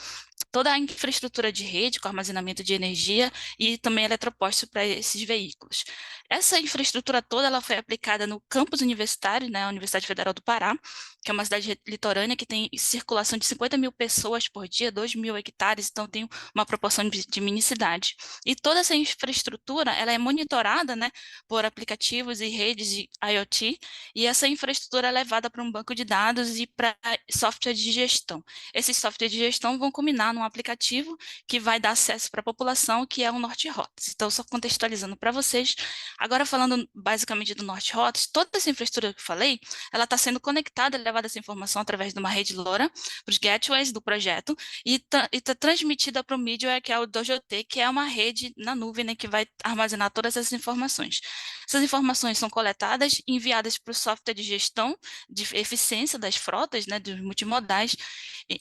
toda a infraestrutura de rede com armazenamento de energia e também eletropostos para esses veículos. Essa infraestrutura toda ela foi aplicada no campus universitário, né, a Universidade Federal do Pará, que é uma cidade litorânea que tem circulação de 50 mil pessoas por dia, 2 mil hectares, então tem uma proporção de mini cidade. E toda essa infraestrutura ela é monitorada, né, por aplicativos e redes de IoT, e essa infraestrutura é levada para um banco de dados e para software de gestão. Esses softwares de gestão vão culminar no um aplicativo que vai dar acesso para a população, que é o Norte Rotas. Então, só contextualizando para vocês, agora falando basicamente do Norte Rotas, toda essa infraestrutura que eu falei, ela está sendo conectada, levada essa informação através de uma rede LoRa para os gateways do projeto e tá transmitida para o middleware, que é o DojoT, que é uma rede na nuvem, né, que vai armazenar todas essas informações. Essas informações são coletadas e enviadas para o software de gestão de eficiência das frotas, né, dos multimodais,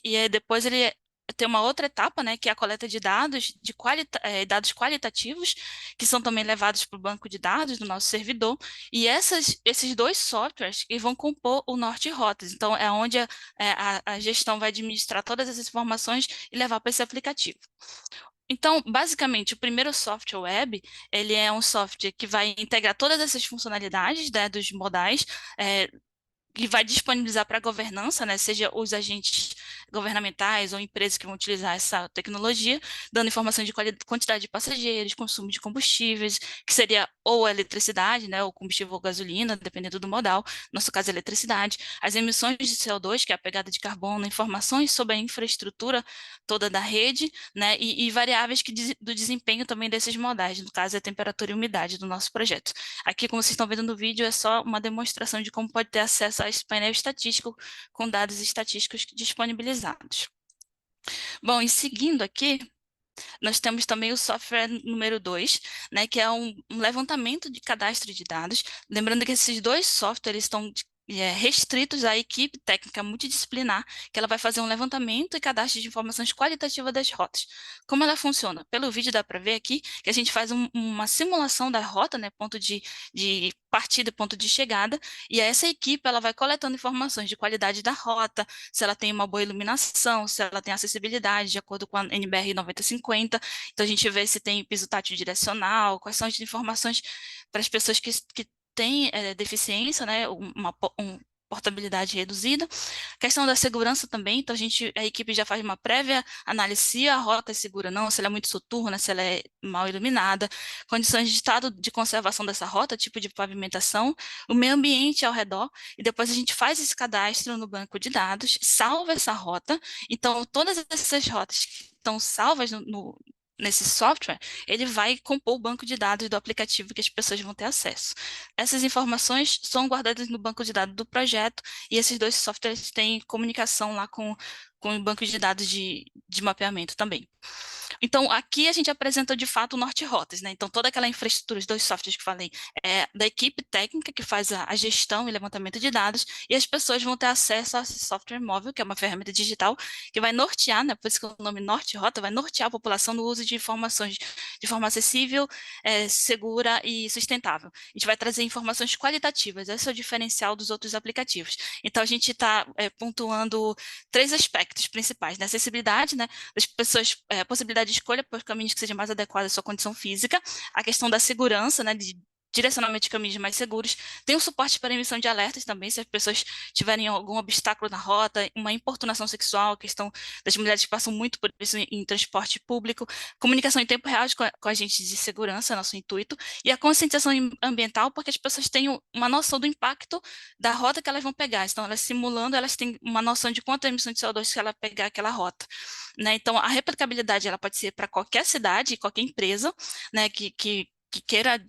e aí depois ele tem uma outra etapa, né, que é a coleta de dados, dados qualitativos, que são também levados para o banco de dados do nosso servidor, e esses dois softwares que vão compor o Norte Rotas. Então, é onde a gestão vai administrar todas essas informações e levar para esse aplicativo. Então, basicamente, o primeiro software web, ele é um software que vai integrar todas essas funcionalidades, né, dos modais, que vai disponibilizar para a governança, né, seja os agentes governamentais ou empresas que vão utilizar essa tecnologia, dando informação de quantidade de passageiros, consumo de combustíveis, que seria ou a eletricidade, né, ou combustível ou gasolina, dependendo do modal, no nosso caso a eletricidade, as emissões de CO2, que é a pegada de carbono, informações sobre a infraestrutura toda da rede, né, e variáveis do desempenho também desses modais, no caso a temperatura e umidade do nosso projeto. Aqui, como vocês estão vendo no vídeo, é só uma demonstração de como pode ter acesso a esse painel estatístico com dados estatísticos disponibilizados. Bom, e seguindo aqui, nós temos também o software número 2, né, que é um levantamento de cadastro de dados. Lembrando que esses dois softwares estão restritos à equipe técnica multidisciplinar, que ela vai fazer um levantamento e cadastro de informações qualitativas das rotas. Como ela funciona? Pelo vídeo dá para ver aqui que a gente faz uma simulação da rota, né, ponto de partida e ponto de chegada, e essa equipe ela vai coletando informações de qualidade da rota, se ela tem uma boa iluminação, se ela tem acessibilidade, de acordo com a NBR 9050. Então, a gente vê se tem piso tátil direcional, quais são as informações para as pessoas que tem deficiência, né, uma portabilidade reduzida. Questão da segurança também, então a equipe já faz uma prévia análise se a rota é segura ou não, se ela é muito soturna, se ela é mal iluminada, condições de estado de conservação dessa rota, tipo de pavimentação, o meio ambiente ao redor, e depois a gente faz esse cadastro no banco de dados, salva essa rota, então todas essas rotas que estão salvas nesse software, ele vai compor o banco de dados do aplicativo que as pessoas vão ter acesso. Essas informações são guardadas no banco de dados do projeto e esses dois softwares têm comunicação lá com o banco de dados de mapeamento também. Então, aqui a gente apresenta de fato o Norte Rotas, né? Então, toda aquela infraestrutura, os dois softwares que falei, é da equipe técnica que faz a gestão e levantamento de dados, e as pessoas vão ter acesso a esse software móvel, que é uma ferramenta digital, que vai nortear, né? Por isso que o nome Norte Rota vai nortear a população no uso de informações de forma acessível, segura e sustentável. A gente vai trazer informações qualitativas, esse é o diferencial dos outros aplicativos. Então, a gente está pontuando 3 aspectos principais, né? Acessibilidade, né? Das pessoas, possibilidade de escolha por caminhos que sejam mais adequados à sua condição física, a questão da segurança, né, de direcionamento de caminhos mais seguros, tem o suporte para emissão de alertas também, se as pessoas tiverem algum obstáculo na rota, uma importunação sexual, a questão das mulheres que passam muito por isso em transporte público, comunicação em tempo real com agentes de segurança, nosso intuito, e a conscientização ambiental, porque as pessoas têm uma noção do impacto da rota que elas vão pegar, então elas simulando, elas têm uma noção de quanto é a emissão de CO2 se ela pegar aquela rota, né? Então, a replicabilidade ela pode ser para qualquer cidade, qualquer empresa, né, que queira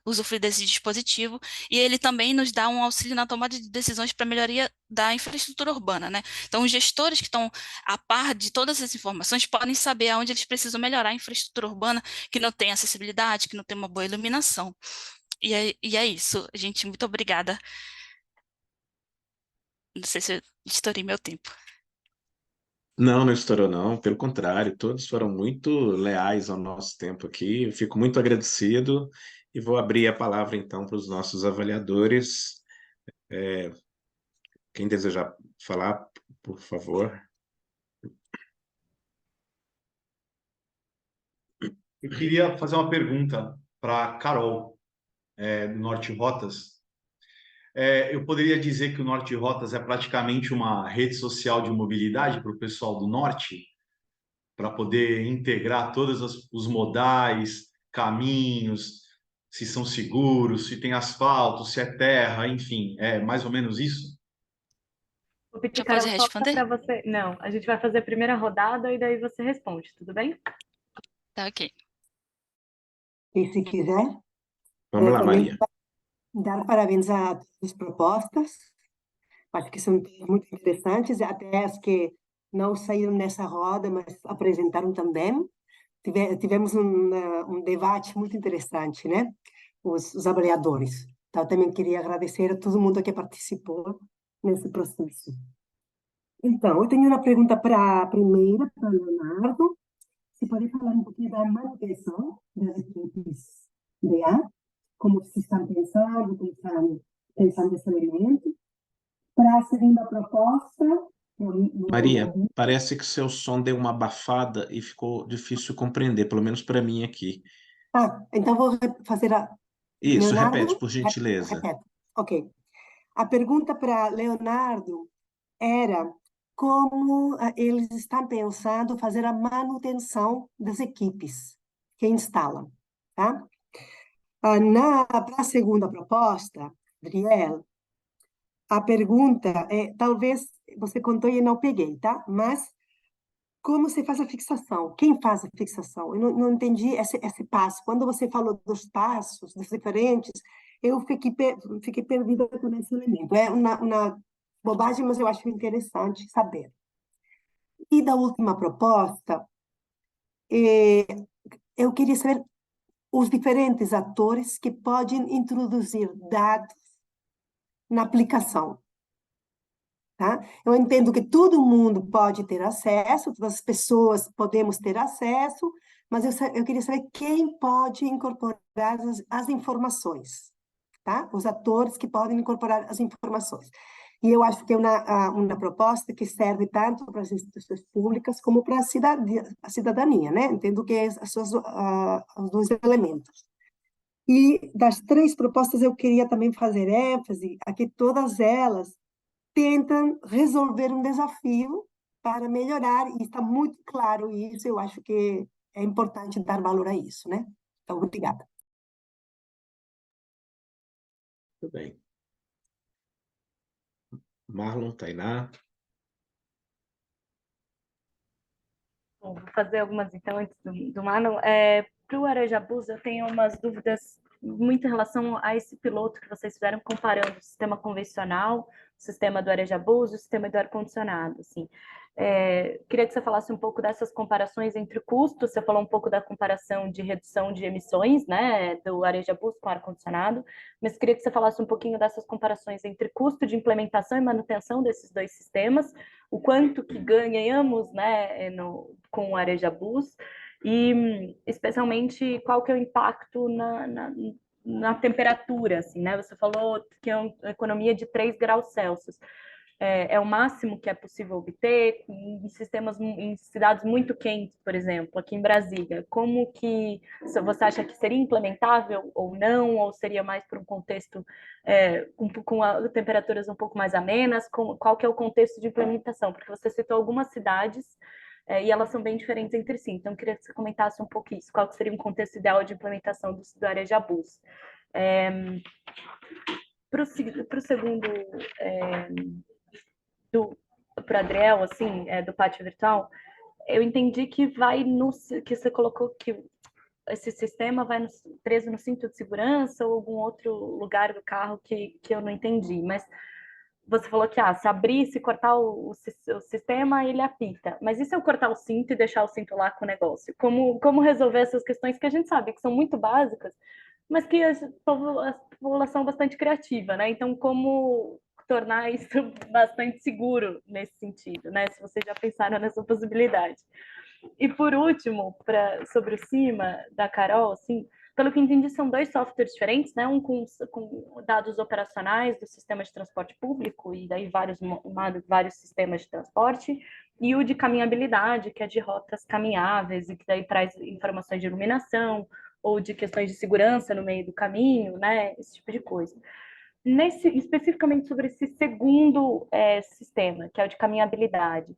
usufruir desse dispositivo, e ele também nos dá um auxílio na tomada de decisões para melhoria da infraestrutura urbana, né? Então, os gestores que estão a par de todas essas informações podem saber aonde eles precisam melhorar a infraestrutura urbana que não tem acessibilidade, que não tem uma boa iluminação. E é isso, gente, muito obrigada. Não sei se eu estourei meu tempo. Não, não estourou, não. Pelo contrário, todos foram muito leais ao nosso tempo aqui. Eu fico muito agradecido e vou abrir a palavra, então, para os nossos avaliadores. Quem desejar falar, por favor. Eu queria fazer uma pergunta para a Carol, do Norte Rotas. Eu poderia dizer que o Norte Rotas é praticamente uma rede social de mobilidade para o pessoal do Norte, para poder integrar todos os modais, caminhos, se são seguros, se tem asfalto, se é terra, enfim, é mais ou menos isso? Vou pedir Já para pode ela só responder? para você. Não, a gente vai fazer a primeira rodada e daí você responde, tudo bem? Tá ok. E se quiser, Vamos lá, também Maria. dar parabéns a todas as propostas. Acho que são muito interessantes, até as que não saíram nessa roda, mas apresentaram também. Tivemos um debate muito interessante, né? Os avaliadores. Então, também queria agradecer a todo mundo que participou nesse processo. Então, eu tenho uma pergunta para a primeira, para o Leonardo. Você pode falar um pouquinho da manutenção das equipes DA? Como vocês estão pensando nesse elemento? Para a segunda proposta, Maria, parece que seu som deu uma abafada e ficou difícil compreender, pelo menos para mim aqui. então vou fazer a Isso, repete, Leonardo, por gentileza. repete. Ok. A pergunta para Leonardo era como eles estão pensando fazer a manutenção das equipes que instalam, tá? Para a segunda proposta, Adriel, a pergunta é, talvez você contou e eu não peguei, tá? Mas como se faz a fixação? Quem faz a fixação? Eu não entendi esse passo. Quando você falou dos passos, dos diferentes, eu fiquei perdida com esse elemento. É uma bobagem, mas eu acho interessante saber. E da última proposta, eu queria saber os diferentes atores que podem introduzir dados na aplicação. Tá? Eu entendo que todo mundo pode ter acesso, todas as pessoas podemos ter acesso, mas eu queria saber quem pode incorporar as informações, tá? Os atores que podem incorporar as informações. E eu acho que é uma proposta que serve tanto para as instituições públicas como para a cidadania, né? Entendo que os dois elementos. E das três propostas, eu queria também fazer ênfase a que todas elas tentam resolver um desafio para melhorar, e está muito claro isso, eu acho que é importante dar valor a isso, né? Então, obrigada. Muito bem. Marlon, Tainá. Bom, vou fazer algumas, então, antes do Marlon. Para o Arejabus, eu tenho umas dúvidas muito em relação a esse piloto que vocês fizeram comparando o sistema convencional, o sistema do Arejabus e o sistema do ar-condicionado, assim. Queria que você falasse um pouco dessas comparações entre custos, você falou um pouco da comparação de redução de emissões, né, do Arejabus com ar-condicionado, mas queria que você falasse um pouquinho dessas comparações entre custo de implementação e manutenção desses dois sistemas, o quanto que ganhamos, né, com o Arejabus, e especialmente qual que é o impacto na temperatura, assim, né? Você falou que é uma economia de 3 graus Celsius. É o máximo que é possível obter em cidades muito quentes, por exemplo, aqui em Brasília. Como que você acha que seria implementável ou não, ou seria mais para um contexto com temperaturas um pouco mais amenas? Qual que é o contexto de implementação? Porque você citou algumas cidades e elas são bem diferentes entre si. Então, eu queria que você comentasse um pouco isso. Qual que seria um contexto ideal de implementação do Arejabus? Para o segundo... para o Adriel, assim, do pátio virtual, eu entendi que que você colocou que esse sistema vai preso no cinto de segurança ou algum outro lugar do carro que eu não entendi, mas você falou que se abrir, se cortar o sistema, ele apita. Mas e se eu cortar o cinto e deixar o cinto lá com o negócio? Como resolver essas questões que a gente sabe que são muito básicas, mas que a população é bastante criativa, né? Então, como tornar isso bastante seguro nesse sentido, né? Se vocês já pensaram nessa possibilidade. E por último, sobre o CIMA da Carol, assim, pelo que entendi, são dois softwares diferentes, né? Um com dados operacionais do sistema de transporte público e daí vários sistemas de transporte, e o de caminhabilidade, que é de rotas caminháveis e que daí traz informações de iluminação ou de questões de segurança no meio do caminho, né? Esse tipo de coisa. Especificamente sobre esse segundo sistema, que é o de caminhabilidade,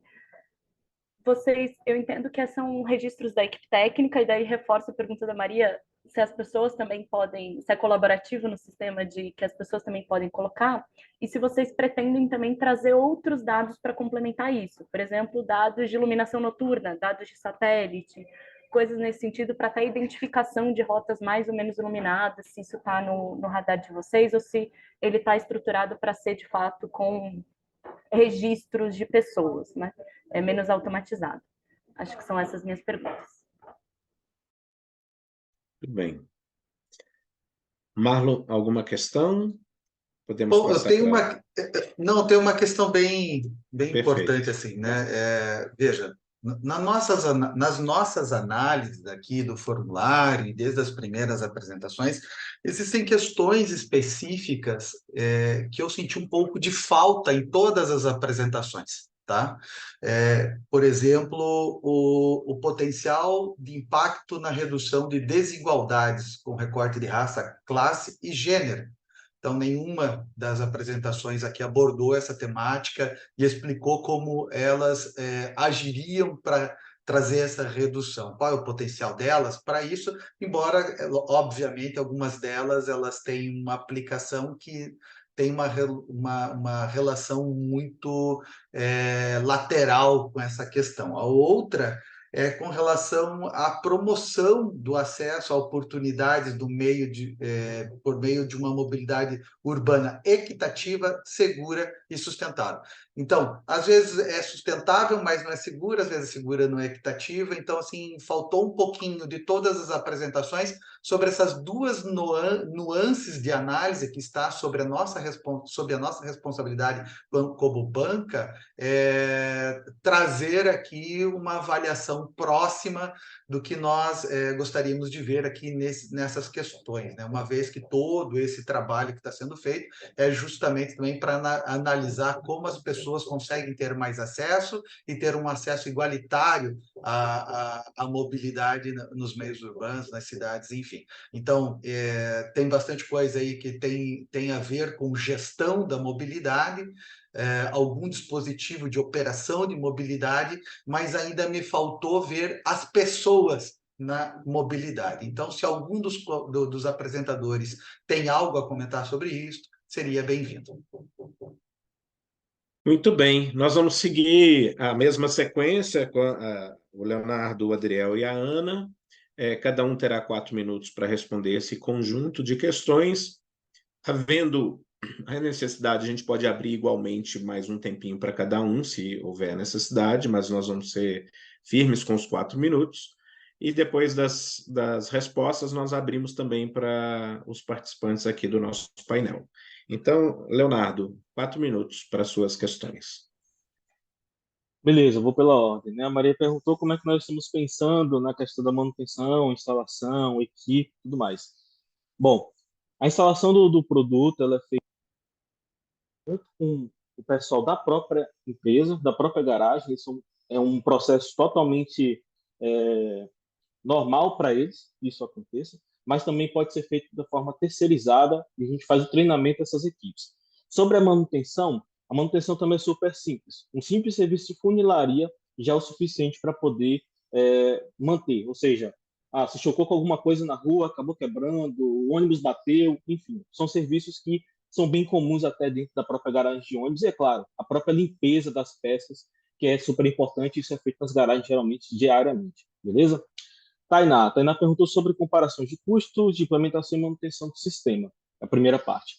eu entendo que são registros da equipe técnica, e daí reforço a pergunta da Maria, se as pessoas também podem, se é colaborativo no sistema de que as pessoas também podem colocar, e se vocês pretendem também trazer outros dados para complementar isso, por exemplo, dados de iluminação noturna, dados de satélite, coisas nesse sentido, para ter identificação de rotas mais ou menos iluminadas, se isso está no radar de vocês, ou se ele está estruturado para ser, de fato, com registros de pessoas, né? É menos automatizado. Acho que são essas minhas perguntas. Tudo bem. Marlon, alguma questão? Podemos Bom, eu passar tenho para... não, tem uma questão bem Perfeito. importante assim, né? Veja, nas nossas análises aqui do formulário, e desde as primeiras apresentações, existem questões específicas que eu senti um pouco de falta em todas as apresentações, tá? Por exemplo, o potencial de impacto na redução de desigualdades com recorte de raça, classe e gênero. Então, nenhuma das apresentações aqui abordou essa temática e explicou como elas agiriam para trazer essa redução. Qual é o potencial delas para isso? Embora, obviamente, algumas delas elas têm uma aplicação que tem uma relação muito lateral com essa questão. A outra é com relação à promoção do acesso a oportunidades por meio de uma mobilidade urbana equitativa, segura e sustentável. Então, às vezes é sustentável, mas não é segura, às vezes é segura, não é equitativa. Então, assim, faltou um pouquinho de todas as apresentações sobre essas duas nuances de análise que está sobre a nossa responsabilidade como banca, trazer aqui uma avaliação próxima do que nós gostaríamos de ver aqui nessas questões, né? Uma vez que todo esse trabalho que está sendo feito é justamente também para analisar como as pessoas conseguem ter mais acesso e ter um acesso igualitário à mobilidade nos meios urbanos, nas cidades, enfim. Então, tem bastante coisa aí que tem a ver com gestão da mobilidade, algum dispositivo de operação de mobilidade, mas ainda me faltou ver as pessoas na mobilidade. Então, se algum dos apresentadores tem algo a comentar sobre isso, seria bem-vindo. Muito bem, nós vamos seguir a mesma sequência com o Leonardo, o Adriel e a Ana. Cada um terá 4 minutos para responder esse conjunto de questões. Havendo a necessidade, a gente pode abrir igualmente mais um tempinho para cada um, se houver necessidade, mas nós vamos ser firmes com os 4 minutos. E depois das respostas, nós abrimos também para os participantes aqui do nosso painel. Então, Leonardo, 4 minutos para suas questões. Beleza, eu vou pela ordem, né? A Maria perguntou como é que nós estamos pensando na questão da manutenção, instalação, equipe, tudo mais. Bom, a instalação do produto ela é feita junto com o pessoal da própria empresa, da própria garagem. Isso é um processo totalmente normal para eles, que isso aconteça, mas também pode ser feito de forma terceirizada e a gente faz o treinamento dessas equipes. Sobre a manutenção também é super simples. Um simples serviço de funilaria já é o suficiente para poder manter, ou seja, se chocou com alguma coisa na rua, acabou quebrando, o ônibus bateu, enfim, são serviços que são bem comuns até dentro da própria garagem de ônibus, e é claro, a própria limpeza das peças, que é super importante, isso é feito nas garagens geralmente diariamente, beleza? Tainá perguntou sobre comparações de custos de implementação e manutenção do sistema, a primeira parte.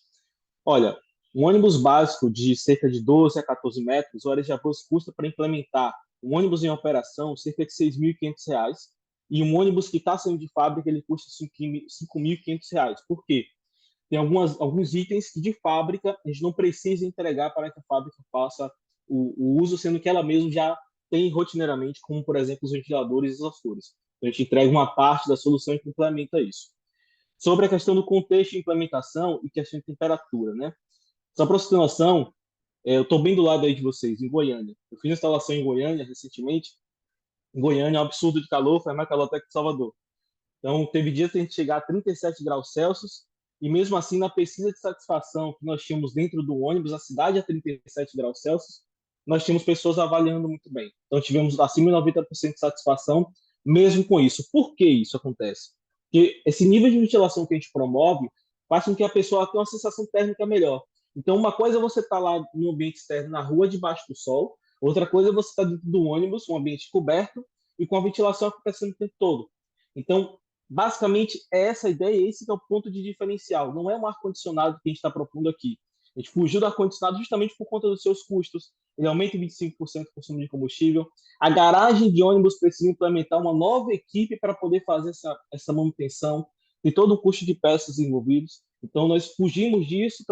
Olha, um ônibus básico de cerca de 12 a 14 metros, o Arejabus custa para implementar um ônibus em operação cerca de R$ 6.500, e um ônibus que está saindo de fábrica ele custa R$ 5.500. Por quê? Tem alguns itens que de fábrica a gente não precisa entregar para que a fábrica faça o uso, sendo que ela mesma já tem rotineiramente, como, por exemplo, os ventiladores e exaustores. Então, a gente entrega uma parte da solução e complementa isso. Sobre a questão do contexto de implementação e questão de temperatura, né? Só para você ter noção, eu estou bem do lado aí de vocês, em Goiânia. Eu fiz instalação em Goiânia recentemente. Em Goiânia é um absurdo de calor, faz mais calor até que Salvador. Então, teve dias que a gente chegar a 37 graus Celsius, e mesmo assim, na pesquisa de satisfação que nós tínhamos dentro do ônibus, a cidade a 37 graus Celsius, nós tínhamos pessoas avaliando muito bem. Então, tivemos acima de 90% de satisfação, mesmo com isso. Por que isso acontece? Porque esse nível de ventilação que a gente promove faz com que a pessoa tenha uma sensação térmica melhor. Então, uma coisa é você estar lá no ambiente externo, na rua, debaixo do sol, outra coisa é você estar dentro do ônibus, um ambiente coberto, e com a ventilação acontecendo o tempo todo. Então, basicamente, é essa a ideia, e esse que é o ponto de diferencial. Não é um ar-condicionado que a gente está propondo aqui. A gente fugiu do ar-condicionado justamente por conta dos seus custos. Ele aumenta em 25% o consumo de combustível. A garagem de ônibus precisa implementar uma nova equipe para poder fazer essa manutenção. Tem todo o custo de peças envolvidos. Então, nós fugimos disso,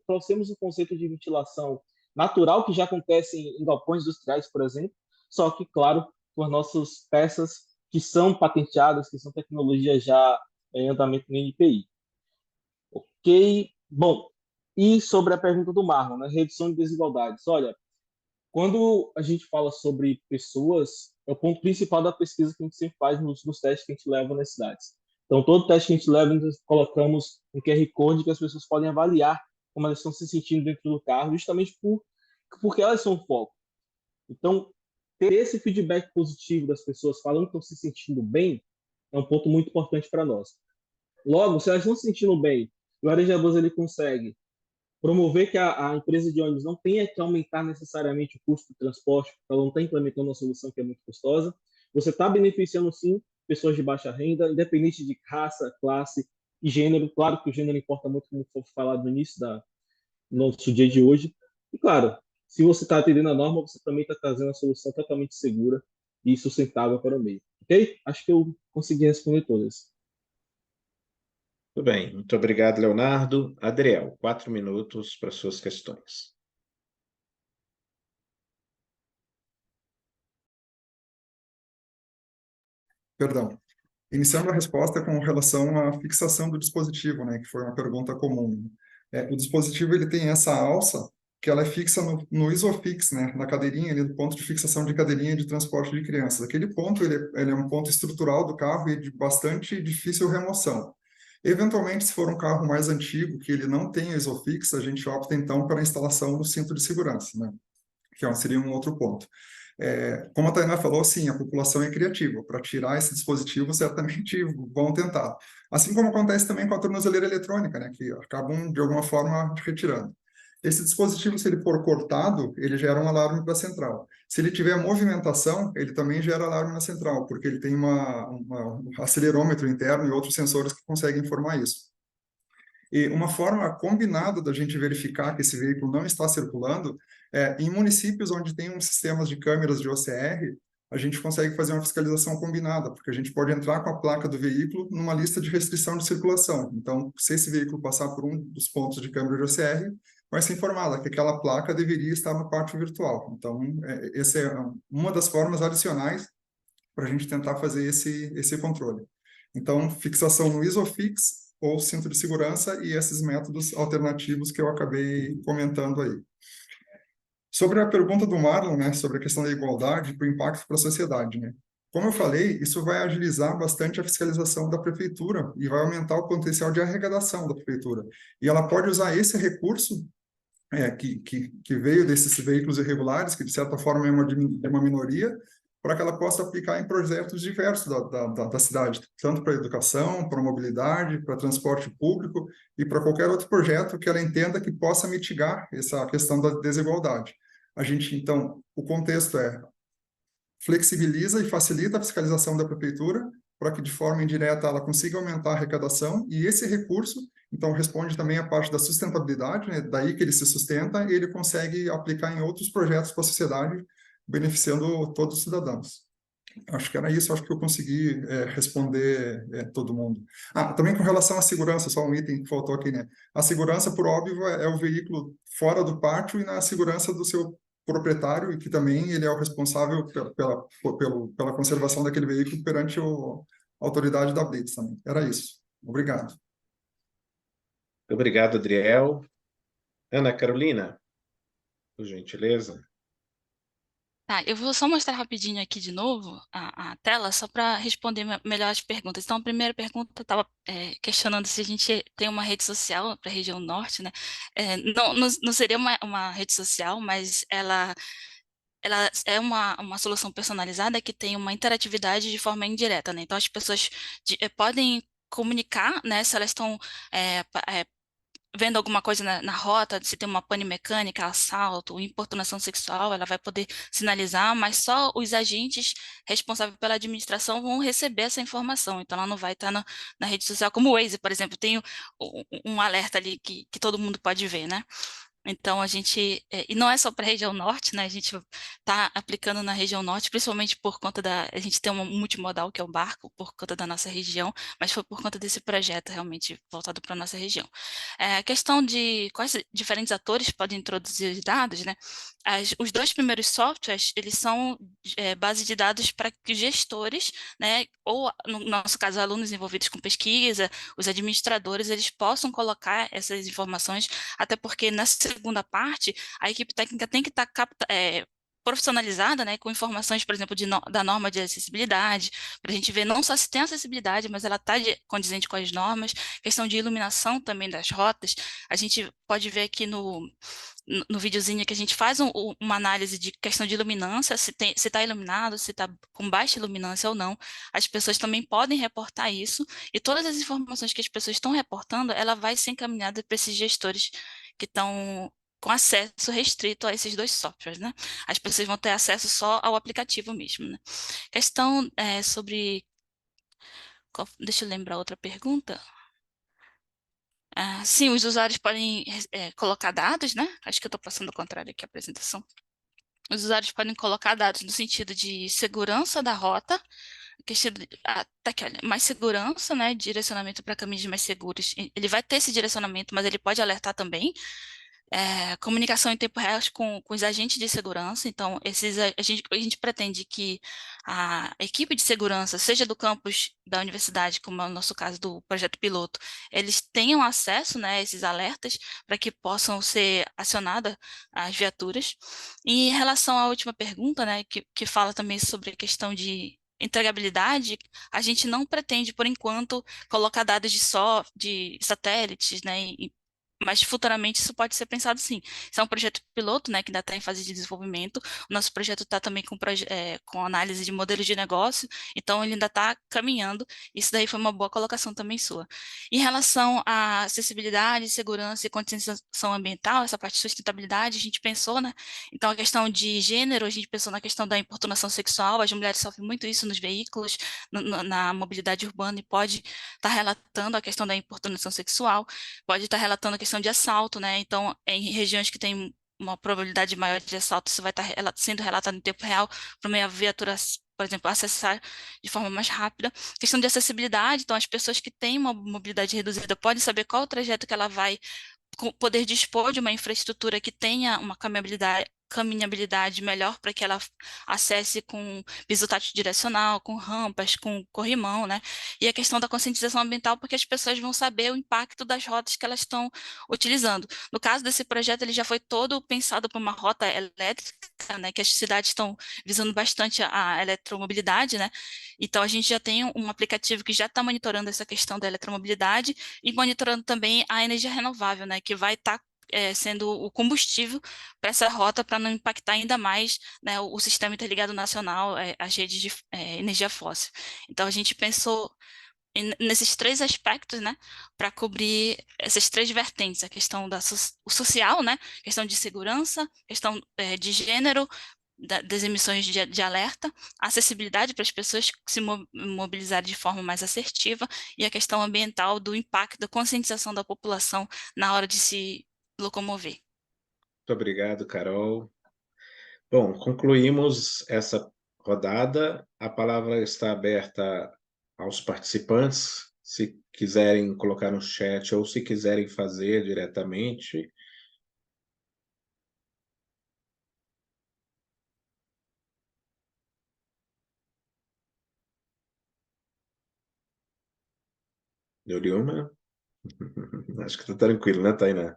trouxemos o conceito de ventilação natural, que já acontece em galpões industriais, por exemplo, só que, claro, com as nossas peças que são patenteadas, que são tecnologias já em andamento no NPI. Ok? Bom, e sobre a pergunta do Marlon, né? Redução de desigualdades. Olha, quando a gente fala sobre pessoas, é o ponto principal da pesquisa que a gente sempre faz nos testes que a gente leva nas cidades. Então, todo teste que a gente leva, nós colocamos um QR Code que as pessoas podem avaliar como elas estão se sentindo dentro do carro, justamente porque elas são o foco. Então, ter esse feedback positivo das pessoas falando que estão se sentindo bem é um ponto muito importante para nós. Logo, se elas estão se sentindo bem, o Arejabus ele consegue promover que a empresa de ônibus não tenha que aumentar necessariamente o custo do transporte, porque ela não está implementando uma solução que é muito custosa, você está beneficiando, sim, pessoas de baixa renda, independente de raça, classe e gênero. Claro que o gênero importa muito, como foi falado no início do nosso dia de hoje. E, claro, se você está atendendo a norma, você também está trazendo a solução totalmente segura e sustentável para o meio. Ok? Acho que eu consegui responder todas. Tudo bem, muito obrigado, Leonardo. Adriel, 4 minutos para suas questões. Perdão. Iniciando a resposta com relação à fixação do dispositivo, né, que foi uma pergunta comum. O dispositivo ele tem essa alça que ela é fixa no Isofix, né, na cadeirinha, ali, do ponto de fixação de cadeirinha de transporte de crianças. Aquele ponto ele é um ponto estrutural do carro e de bastante difícil remoção. Eventualmente, se for um carro mais antigo, que ele não tem Isofix, a gente opta então pela instalação do cinto de segurança, né, que seria um outro ponto. Como a Tainá falou, sim, a população é criativa. Para tirar esse dispositivo, certamente vão tentar. Assim como acontece também com a tornozeleira eletrônica, né, que acabam, de alguma forma, retirando. Esse dispositivo, se ele for cortado, ele gera um alarme para a central. Se ele tiver movimentação, ele também gera alarme na central, porque ele tem um acelerômetro interno e outros sensores que conseguem informar isso. E uma forma combinada da gente verificar que esse veículo não está circulando em municípios onde tem um sistemas de câmeras de OCR, a gente consegue fazer uma fiscalização combinada, porque a gente pode entrar com a placa do veículo numa lista de restrição de circulação. Então, se esse veículo passar por um dos pontos de câmera de OCR, vai ser informada que aquela placa deveria estar no pátio virtual. Então, essa é uma das formas adicionais para a gente tentar fazer esse controle. Então, fixação no Isofix ou cinto de segurança e esses métodos alternativos que eu acabei comentando aí. Sobre a pergunta do Marlon, né, sobre a questão da igualdade e o impacto para a sociedade, né? Como eu falei, isso vai agilizar bastante a fiscalização da prefeitura e vai aumentar o potencial de arrecadação da prefeitura. E ela pode usar esse recurso que veio desses veículos irregulares, que de certa forma é uma minoria, para que ela possa aplicar em projetos diversos da cidade, tanto para educação, para mobilidade, para transporte público e para qualquer outro projeto que ela entenda que possa mitigar essa questão da desigualdade. A gente, então, o contexto flexibiliza e facilita a fiscalização da prefeitura para que, de forma indireta, ela consiga aumentar a arrecadação e esse recurso, então, responde também a parte da sustentabilidade, né? Daí que ele se sustenta e ele consegue aplicar em outros projetos para a sociedade, beneficiando todos os cidadãos. Acho que era isso, acho que eu consegui responder todo mundo. Também com relação à segurança, só um item que faltou aqui, né? A segurança, por óbvio, é o veículo fora do pátio e na segurança do seu proprietário, e que também ele é o responsável pela conservação daquele veículo perante a autoridade da Blitz também. Era isso. Obrigado. Obrigado, Adriel. Ana Carolina, por gentileza. Tá, eu vou só mostrar rapidinho aqui de novo a tela, só para responder melhor as perguntas. Então, a primeira pergunta estava questionando se a gente tem uma rede social para a região norte, né? Não seria uma rede social, mas ela é uma solução personalizada que tem uma interatividade de forma indireta, né? Então, as pessoas podem comunicar, né, se elas estão vendo alguma coisa na rota, se tem uma pane mecânica, assalto, importunação sexual, ela vai poder sinalizar, mas só os agentes responsáveis pela administração vão receber essa informação. Então, ela não vai estar na rede social, como o Waze, por exemplo, tem um alerta ali que todo mundo pode ver, né? Então, a gente, e não é só para a região norte, né? A gente está aplicando na região norte, principalmente por conta a gente tem um multimodal que é o barco, por conta da nossa região, mas foi por conta desse projeto realmente voltado para a nossa região. A questão de quais diferentes atores podem introduzir os dados, né? Os dois primeiros softwares, eles são base de dados para que os gestores, né? Ou, no nosso caso, alunos envolvidos com pesquisa, os administradores, eles possam colocar essas informações, até porque na segunda parte, a equipe técnica tem que estar profissionalizada, né, com informações, por exemplo, da norma de acessibilidade, para a gente ver não só se tem acessibilidade, mas ela está condizente com as normas, questão de iluminação também das rotas. A gente pode ver aqui no videozinho que a gente faz uma análise de questão de iluminância, se está iluminado, se está com baixa iluminância ou não. As pessoas também podem reportar isso, e todas as informações que as pessoas estão reportando, ela vai ser encaminhada para esses gestores que estão com acesso restrito a esses dois softwares, né? As pessoas vão ter acesso só ao aplicativo mesmo, né? Questão sobre... Deixa eu lembrar outra pergunta. Sim, os usuários podem colocar dados, né? Acho que eu estou passando ao contrário aqui a apresentação. Os usuários podem colocar dados no sentido de segurança da rota, tá aqui, olha, mais segurança, né? Direcionamento para caminhos mais seguros. Ele vai ter esse direcionamento, mas ele pode alertar também. Comunicação em tempo real com os agentes de segurança. Então, a gente pretende que a equipe de segurança, seja do campus da universidade, como é o nosso caso do projeto piloto, eles tenham acesso, né, a esses alertas para que possam ser acionadas as viaturas. E em relação à última pergunta, né, que fala também sobre a questão de entregabilidade, a gente não pretende, por enquanto, colocar dados de satélites, né, mas futuramente isso pode ser pensado sim. Isso é um projeto piloto, né, que ainda está em fase de desenvolvimento. O nosso projeto está também com análise de modelos de negócio, então ele ainda está caminhando. Isso daí foi uma boa colocação também sua. Em relação à acessibilidade, segurança e conscientização ambiental, essa parte de sustentabilidade, a gente pensou, né? Então, a questão de gênero, a gente pensou na questão da importunação sexual, as mulheres sofrem muito isso nos veículos, na mobilidade urbana, e pode estar relatando a questão da importunação sexual, pode estar relatando a questão de assalto, né? Então, em regiões que têm uma probabilidade maior de assalto, isso vai estar sendo relatado em tempo real para uma viatura, por exemplo, acessar de forma mais rápida. Questão de acessibilidade, então as pessoas que têm uma mobilidade reduzida podem saber qual o trajeto que ela vai poder dispor de uma infraestrutura que tenha uma caminhabilidade melhor para que ela acesse com piso tátil direcional, com rampas, com corrimão, né? E a questão da conscientização ambiental, porque as pessoas vão saber o impacto das rotas que elas estão utilizando. No caso desse projeto, ele já foi todo pensado para uma rota elétrica, né? Que as cidades estão visando bastante a eletromobilidade, né? Então, a gente já tem um aplicativo que já está monitorando essa questão da eletromobilidade e monitorando também a energia renovável, né? Que vai estar sendo o combustível para essa rota, para não impactar ainda mais, né, o sistema interligado nacional, as redes de energia fóssil. Então, a gente pensou nesses três aspectos, né, para cobrir essas três vertentes: a questão o social, né, questão de segurança, questão de gênero, das emissões de alerta, a acessibilidade para as pessoas se mobilizarem de forma mais assertiva, e a questão ambiental do impacto, da conscientização da população na hora de se locomover. Muito obrigado, Carol. Bom, concluímos essa rodada. A palavra está aberta aos participantes, se quiserem colocar no chat ou se quiserem fazer diretamente. Deu uma? Acho que está tranquilo, né, Tainá?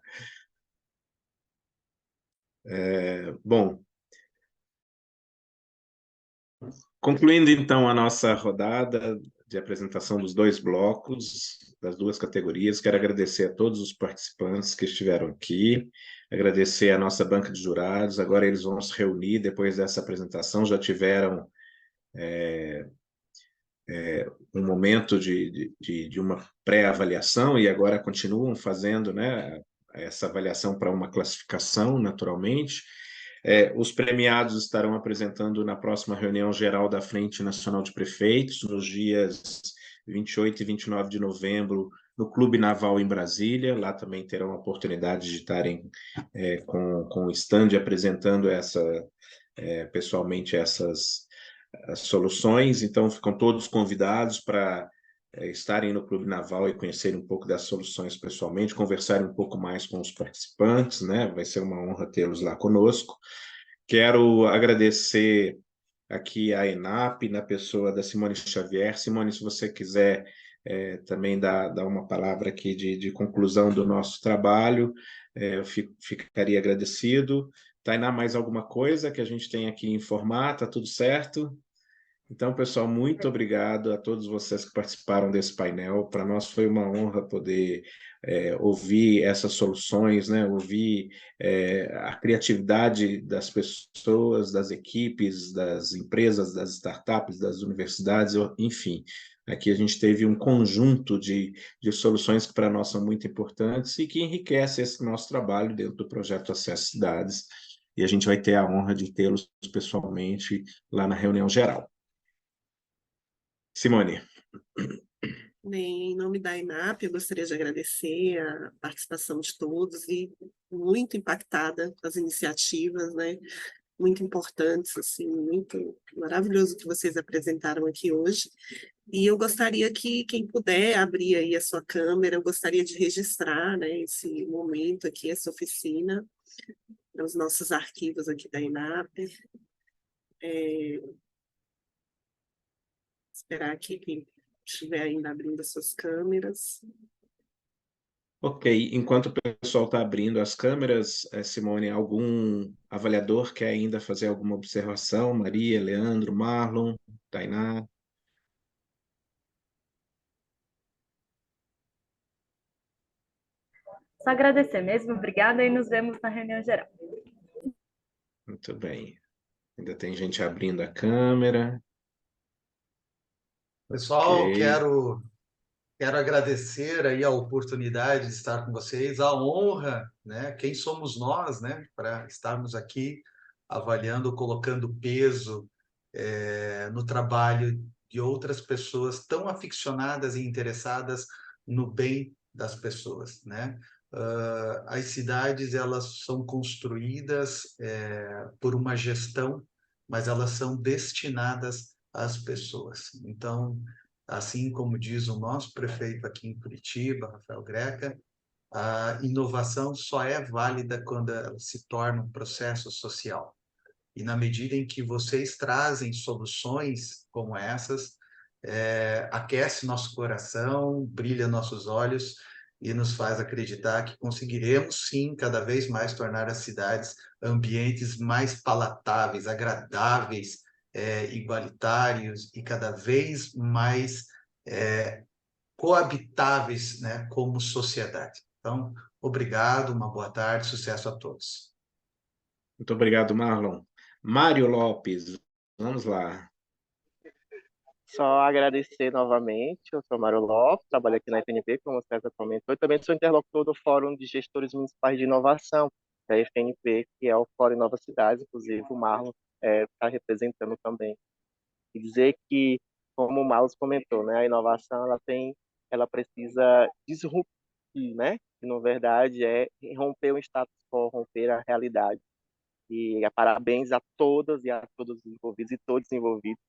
Bom, concluindo então a nossa rodada de apresentação dos dois blocos, das duas categorias, quero agradecer a todos os participantes que estiveram aqui, agradecer a nossa banca de jurados. Agora eles vão se reunir depois dessa apresentação, já tiveram um momento de uma pré-avaliação e agora continuam fazendo, né, essa avaliação para uma classificação, naturalmente. Os premiados estarão apresentando na próxima reunião geral da Frente Nacional de Prefeitos, nos dias 28 e 29 de novembro, no Clube Naval em Brasília. Lá também terão a oportunidade de estarem com o stand apresentando pessoalmente essas as soluções. Então, ficam todos convidados para estarem no Clube Naval e conhecerem um pouco das soluções pessoalmente, conversarem um pouco mais com os participantes, né? Vai ser uma honra tê-los lá conosco. Quero agradecer aqui a ENAP, na pessoa da Simone Xavier. Simone, se você quiser também dar uma palavra aqui de conclusão do nosso trabalho, eu ficaria agradecido. Tainá, mais alguma coisa que a gente tem aqui em informar? Está tudo certo? Então, pessoal, muito obrigado a todos vocês que participaram desse painel. Para nós foi uma honra poder ouvir essas soluções, né? Ouvir a criatividade das pessoas, das equipes, das empresas, das startups, das universidades, enfim. Aqui a gente teve um conjunto de soluções que para nós são muito importantes e que enriquece esse nosso trabalho dentro do projeto Acesso Cidades. E a gente vai ter a honra de tê-los pessoalmente lá na reunião geral. Simone. Bem, em nome da ENAP, eu gostaria de agradecer a participação de todos e muito impactada com as iniciativas, né? Muito importantes, assim, muito maravilhoso que vocês apresentaram aqui hoje. E eu gostaria que quem puder abrir aí a sua câmera, eu gostaria de registrar, né, esse momento aqui, essa oficina, nos nossos arquivos aqui da ENAP. Esperar aqui quem estiver ainda abrindo as suas câmeras. Ok, enquanto o pessoal está abrindo as câmeras, Simone, algum avaliador quer ainda fazer alguma observação? Maria, Leandro, Marlon, Tainá? Só agradecer mesmo, obrigada, e nos vemos na reunião geral. Muito bem. Ainda tem gente abrindo a câmera. Pessoal, Ok. quero agradecer aí a oportunidade de estar com vocês, a honra, né? Quem somos nós, né? Para estarmos aqui avaliando, colocando peso no trabalho de outras pessoas tão aficionadas e interessadas no bem das pessoas, né? As cidades, elas são construídas por uma gestão, mas elas são destinadas às pessoas. Então, assim como diz o nosso prefeito aqui em Curitiba, Rafael Greca, a inovação só é válida quando ela se torna um processo social. E na medida em que vocês trazem soluções como essas, aquece nosso coração, brilha nossos olhos e nos faz acreditar que conseguiremos, sim, cada vez mais tornar as cidades ambientes mais palatáveis, agradáveis, igualitários e cada vez mais coabitáveis, né, como sociedade. Então, obrigado, uma boa tarde, sucesso a todos. Muito obrigado, Marlon. Mário Lopes, vamos lá. Só agradecer novamente, eu sou Mário Lopes, trabalho aqui na FNP, como o César comentou, e também sou interlocutor do Fórum de Gestores Municipais de Inovação, da FNP, que é o Fórum Novas Cidades, inclusive o Marlon está representando também. E dizer que, como o Marlon comentou, né, a inovação ela precisa disruptir, né? Que, na verdade, é romper o status quo, romper a realidade. E parabéns a todas e a todos os envolvidos e todos envolvidos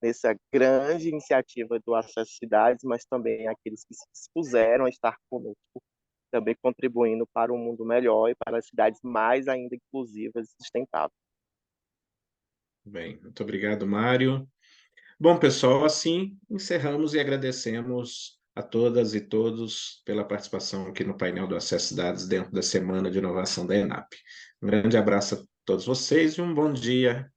nessa grande iniciativa do Acesso Cidades, mas também aqueles que se dispuseram a estar conosco, também contribuindo para um mundo melhor e para as cidades mais ainda inclusivas e sustentáveis. Bem, muito obrigado, Mário. Bom, pessoal, assim encerramos e agradecemos a todas e todos pela participação aqui no painel do Acesso Cidades dentro da Semana de Inovação da ENAP. Um grande abraço a todos vocês e um bom dia